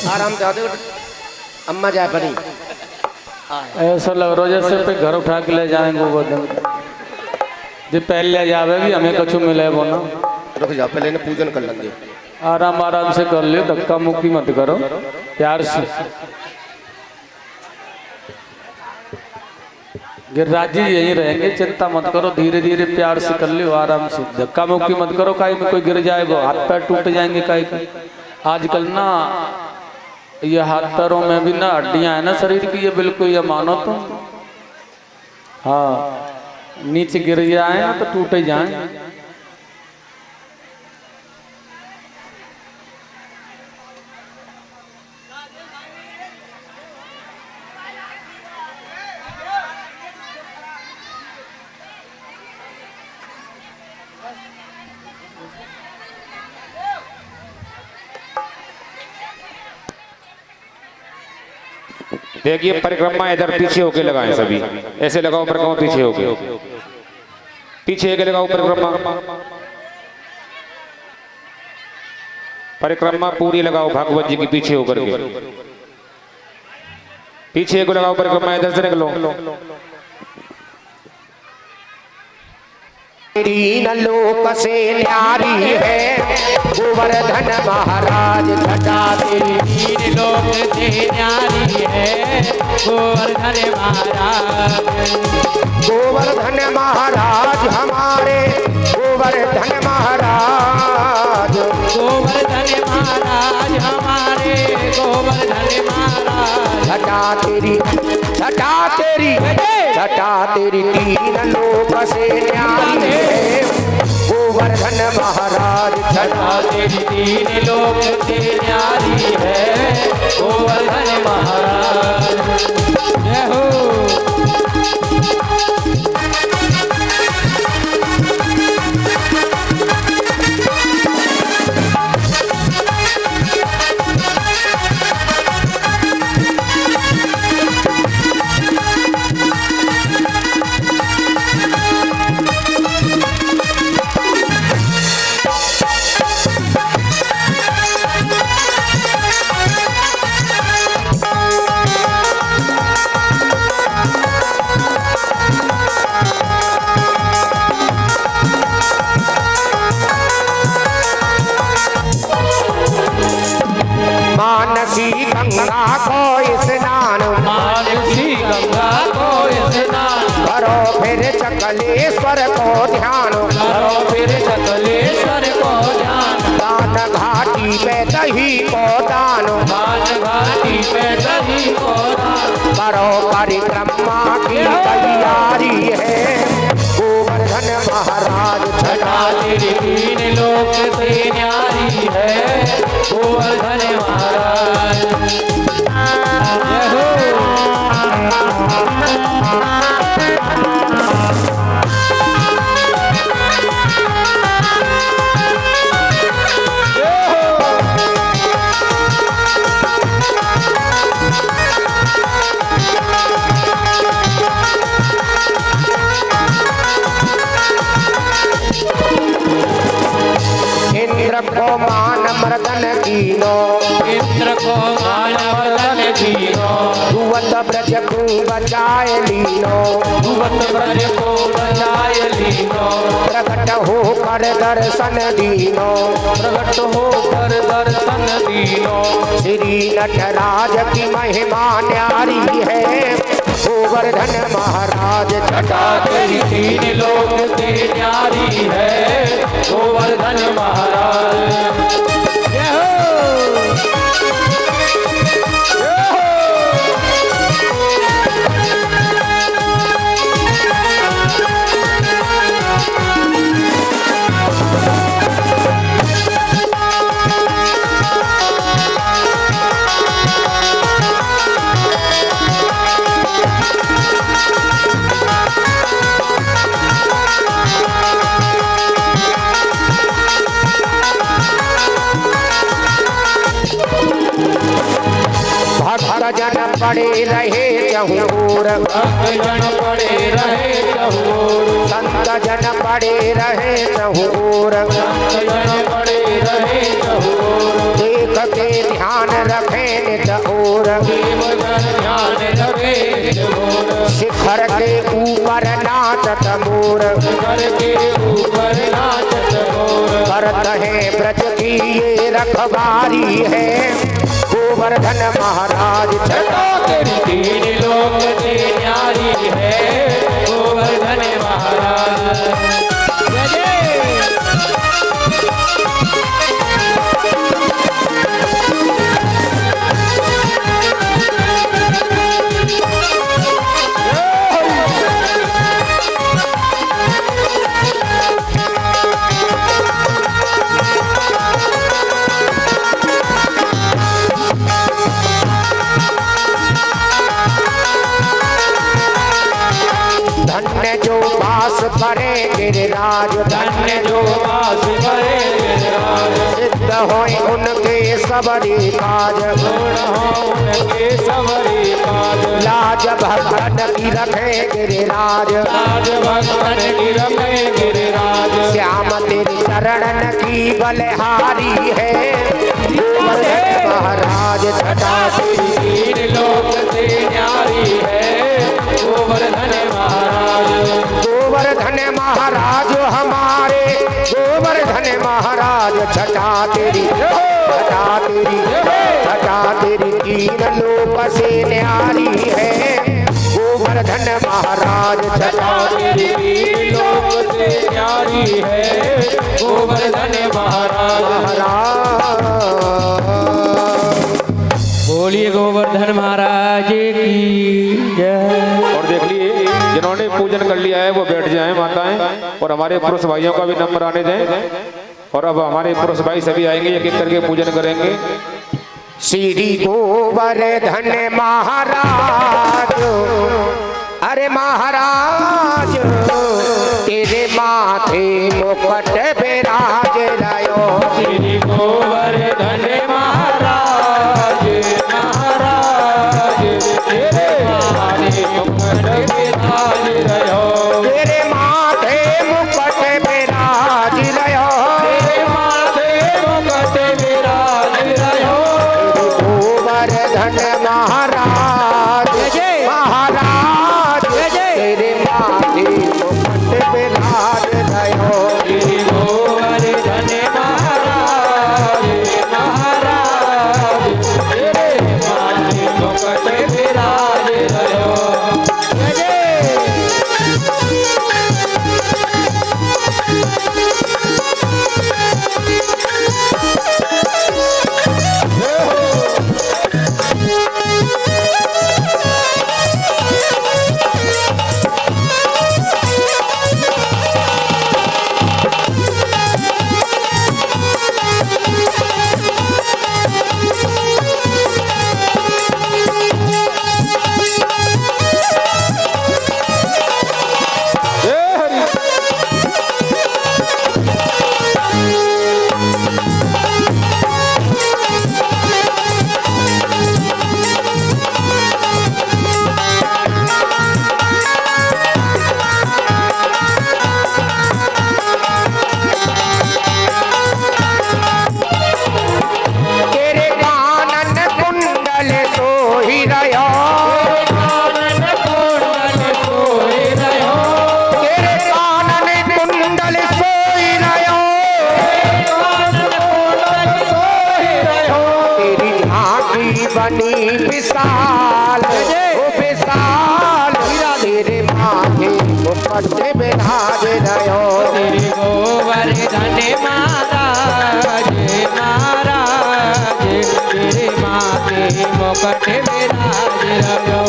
आराम से अम्मा जाए पड़ी, ऐसा लग रहा है जैसे पे घर उठा के ले जाएंगे वो दिन, जो पहले ले जावे भी हमें कुछ मिले वो ना। रुक जाओ पहले पूजन कर लेंगे। आराम आराम से कर लो, धक्का मुक्की मत करो, प्यार से। गिरिराज जी यहीं रहेंगे, चिंता मत करो, धीरे धीरे प्यार से कर लो, आराम से, धक्का मुक्की मत करो, काहे में कोई गिर जाएगा, हाथ पैर टूट जाएंगे काहे के। आजकल ना ये हाथ पैरों में भी ना हड्डियां है ना शरीर की, ये बिल्कुल ये मानो तो हाँ, नीचे गिर जाए ना तो टूटे जाए। देखिए परिक्रमा इधर पीछे होके लगाएं सभी, ऐसे लगाओ परिक्रमा पीछे होके, पीछे के लगाओ परिक्रमा, परिक्रमा पूरी लगाओ भागवत जी की पीछे होकर के, पीछे को लगाओ परिक्रमा, इधर से निकलो। तीन लोक से न्यारी है गोवर्धन महाराज छटा तेरी, तीन लोक से न्यारी है गोवर्धन महाराज, गोवर्धन महाराज हमारे गोवर्धन महाराज, गोवर्धन महाराज हमारे गोवर्धन महाराज, छटा तेरी छटा तेरी छटा तेरी, तीन लोक से न्यारी है गोवर्धन महाराज छटा तेरी, तीन लोक से न्यारी है गोवर्धन महाराज। जय हो। मानसी गंगा को स्नान, मानसी गंगा को स्नान, करो फिर चकलेश्वर को ध्यान, करो फिर चकलेश्वर को ध्यान, दान घाटी पे दही को दान, दान घाटी पे दही को दान, करो परिक्रमा की तैयारी है गोवर्धन महाराज छटा तेरी, तीन लोक से न्यारी है गोवर्धन महाराज। जय हो। इंद्र को मान मर्दन कीनो, इंद्र को मान मर्दन कीनो, धुवत ब्रज को बचाए लीनो, धुवत ब्रज को बचाए लीनो, प्रकट होकर दर्शन दीनो, प्रकट होकर दर्शन दीनो, श्री नटराज की महिमा न्यारी है गोवर्धन महाराज छटा तेरी, तीन लोक से न्यारी है गोवर्धन महाराज। जय हो। भक्त जन पड़े रहे चहूर, जन पड़े रहे चहूर, संत जन पड़े रहे चहूर, जन पड़े रहे चहूर, देख के ध्यान रखे नित और, ध्यान रखे चहूर, शिखर के ऊपर नाचत मोर, शिखर के ऊपर नाचत मोर, कर भरत है ब्रज की ये रखवारी है, गोवर्धन महाराज छटा तेरी तीन लोक से न्यारी है, गोवर्धन महाराज। जय जय। धन्य जो वास करे गिरिराज, धन्य जो वास करे गिरिराज, सिद्ध होए उनके सबरी काज, गुण हो उनके सबरी काज, लाज भगवान की रखे गिरिराज, लाज भगवान की रखे गिरिराज। श्याम तेरे चरणन की बलिहारी है, गोवर्धन महाराज छटा तेरी तीन लोक से न्यारी है, गोवर्धन महाराज। गोवर्धन महाराज हमारे, गोवर्धन महाराज छटा तेरी तीन लोक से न्यारी है, गोवर्धन महाराज छटा तेरी तीन लोक से न्यारी है, गोवर्धन महाराज। बोलिए गोवर्धन महाराज की जय। और देख लिए जिन्होंने पूजन कर लिया है वो बैठ जाएं माताएं, और हमारे पुरुष भाइयों का भी नंबर आने दें। और अब हमारे पुरुष भाई सभी आएंगे, एक एक करके पूजन करेंगे। श्री गोवर्धन महाराज, अरे महाराज तेरे माथे मुकुट विराज रयो, श्री गोवर्धन महाराज, महाराज तेरे माथे मुकुट विराज रयो, तेरे माथे मुकुट विराज रयो, तेरे माथे मुकुट विराज रयो। गोवर्धन महाराज, महाराज तेरे माथे मुकुट विराज रयो, श्री गोवर्धन महाराज, महाराज तेरे माथे मुकुट विराज रयो। जय जय। तेरे कानन कुंडल सोहि रयो, कानन कुंडल सोहि रयो, तेरे कानन कुंडल सोहि रयो, कानन कुंडल सोहि रयो। तेरी झांकी बनी विशाल, ओ विशाल तेरे माथे मुकुट विराज रयो, श्री गोवर्धन महाराज, महाराज तेरे माथे मुकुट विराज रयो।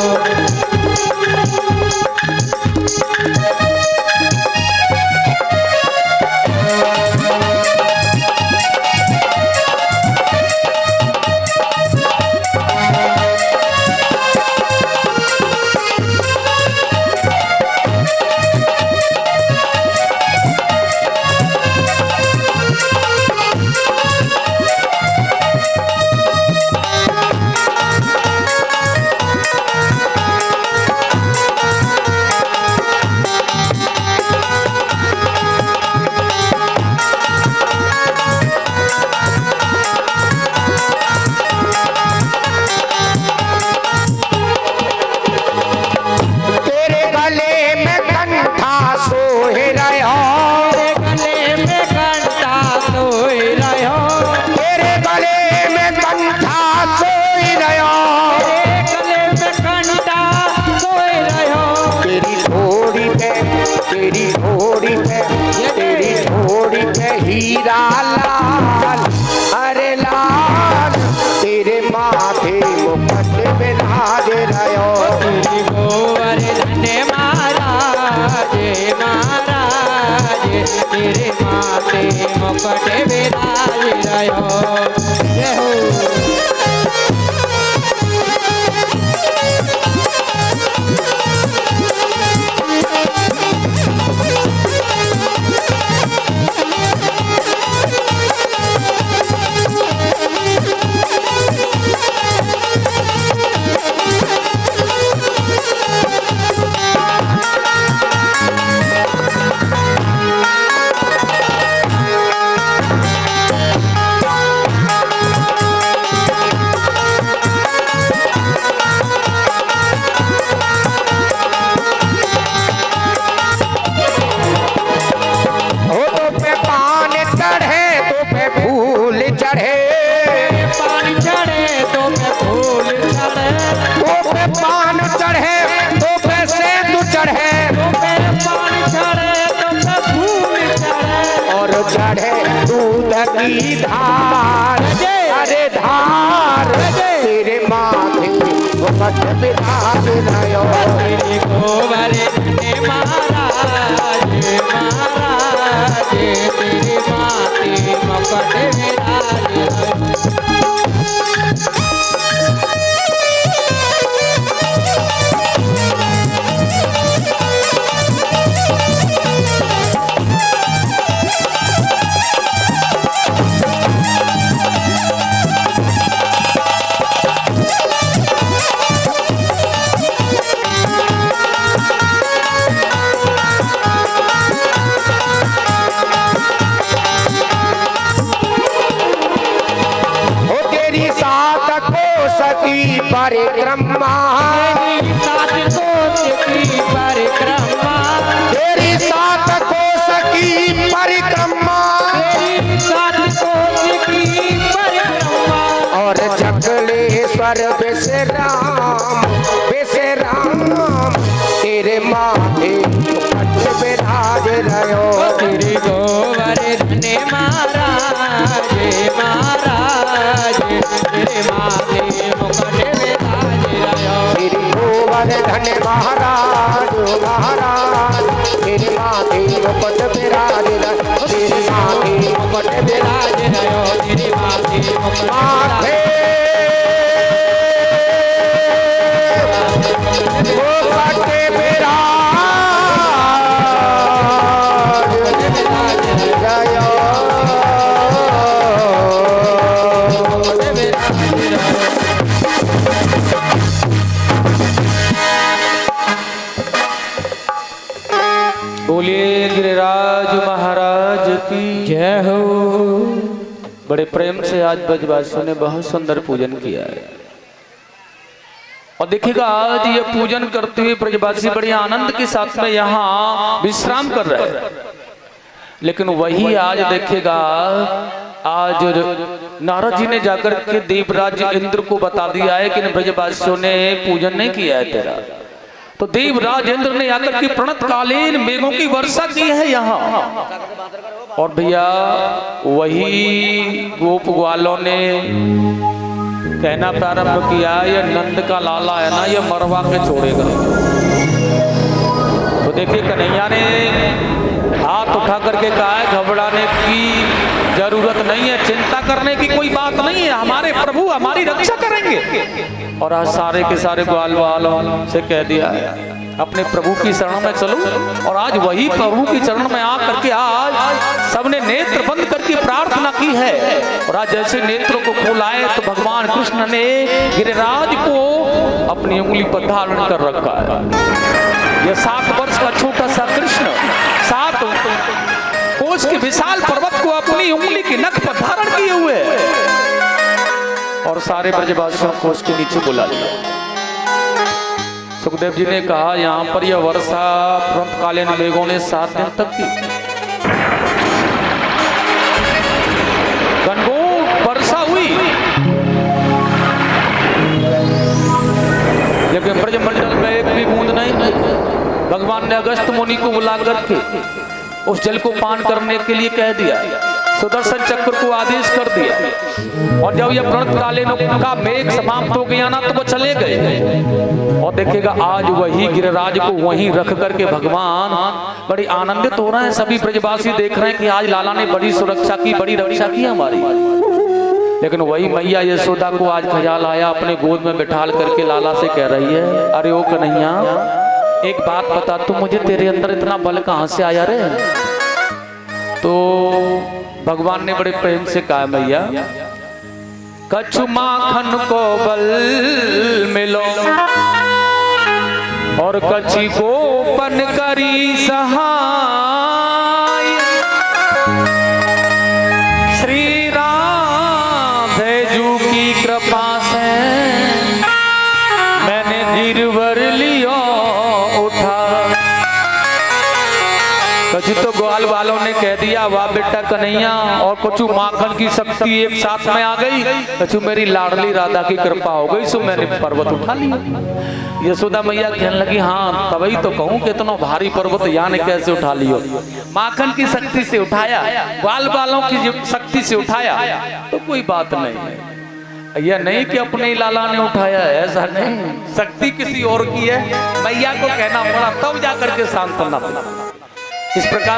तेरी घोड़ी पे हीरा लाल, अरे लाल तेरे माथे मुकुट विराज रहो। तेरी गोवर्धन महाराज महाराज, तेरे माथे मुकुट विराज रहो। जय हो। की धार, अरे धार तेरे माथे मुकुट विराज रहो। तेरे गोवर्धन महाराज महाराज, तेरे माथे मुकुट विराज रहो। परिक्रमा सात कोस की परिक्रमा, तेरी सात कोस की परिक्रमा, तेरी सात कोस की परिक्रमा। और जगलेश्वर विश्राम विश्राम तेरे माथे मुकुट विराज रहो। तेरे गोवर्धन महाराज महाराज, तेरे माथे मुकुट विराज रहो। तेरी गोवर्धन महाराज महाराज, तेरे माथे मुकुट विराज रहो। तेरे माथे मुकुट विराज रहो, तेरे माथे मुकुट माथे मुकुट विराज रहो। बोलिए गिरिराज महाराज की जय हो। बड़े प्रेम से आज ब्रजवासियों ने बहुत सुंदर पूजन किया है। और देखिएगा आज ये पूजन करते हुए ब्रजवासी बड़े आनंद के साथ में यहाँ विश्राम कर रहे हैं। लेकिन वही आज देखिएगा आज नारद जी ने जाकर के देवराज इंद्र को बता दिया है कि ब्रजवासियों ने पूजन नहीं किया है तेरा। तो देवराज इंद्र ने आकर के प्रणतकालीन मेघों की वर्षा की है यहाँ। और भैया वही गोप ग्वालों ने कहना प्रारंभ किया, ये नंद का लाला है ना, ये मरवा के छोड़ेगा। तो देखिए कन्हैया ने हाथ उठा करके कहा है घबराने की जरूरत नहीं है, चिंता करने की कोई बात नहीं है, हमारे प्रभु हमारी रक्षा करेंगे। और आज सारे के सारे ग्वाल वालों से कह दिया है अपने प्रभु की शरण में चलो। और आज वही प्रभु की चरण में आ करके आज सबने नेत्र बंद करके प्रार्थना की है। और आज जैसे नेत्रों को खोलाए तो भगवान कृष्ण ने गिरिराज को अपनी उंगली पर धारण कर रखा है। यह 7 वर्ष का छोटा सा कृष्ण 7 कोस के विशाल पर्वत को अपनी उंगली की नख पर धारण किए हुए है। और सारे ब्रजवासियों को उसके नीचे बुला लिया। सुखदेव जी ने कहा यहाँ पर यह वर्षा प्रातःकालीन मेघों ने 7 दिन तक की। घनघोर वर्षा हुई, लेकिन ब्रजमंडल में एक भी बूंद नहीं। भगवान ने अगस्त मुनि को बुला करके उस जल को पान करने के लिए कह दिया, सुदर्शन चक्र को आदेश कर दिया। और जब यह प्रणतकालीन का मेघ समाप्त हो गया ना, तो वो चले गए। और देखिएगा आज वही गिरिराज को वहीं रख करके भगवान बड़ी आनंदित हो रहे हैं। सभी ब्रजवासी देख रहे हैं कि आज लाला ने बड़ी सुरक्षा की, बड़ी रक्षा की हमारी। लेकिन वही मैया यशोदा को आज ख्याल आया, अपने गोद में बिठाल करके लाला से कह रही है, अरे ओ कन्हैया, एक बात बता, तू मुझे तेरे अंदर इतना बल कहां से आया रे? तो भगवान ने बड़े प्रेम से कहा, मैया कछु माखन को बल मिलो और कछि गोपन करी सहाय। श्री राधे जू की कृपा से मैंने गिरवर लियो उठा। कछु तो ग्वाल वालों ने कह दिया, वाह बेटा कन्हैया, और कछु माखन की शक्ति एक साथ में आ गई। कछु मेरी लाडली राधा की कृपा हो गई, सो मैंने पर्वत उठा लिया। यशोदा मैया कहने लगी, हाँ तभी तो कहूँ कि इतना भारी पर्वत यहाँ ने कैसे उठा लियो? माखन की शक्ति से उठाया, ग्वाल वालों की शक्ति से उठाया तो कोई बात नहीं। यह नहीं कि अपने लाला ने उठाया, ऐसा नहीं, शक्ति किसी और की है। मैया को कहना पड़ा, तब जाकर के सांत्वना। इस प्रकार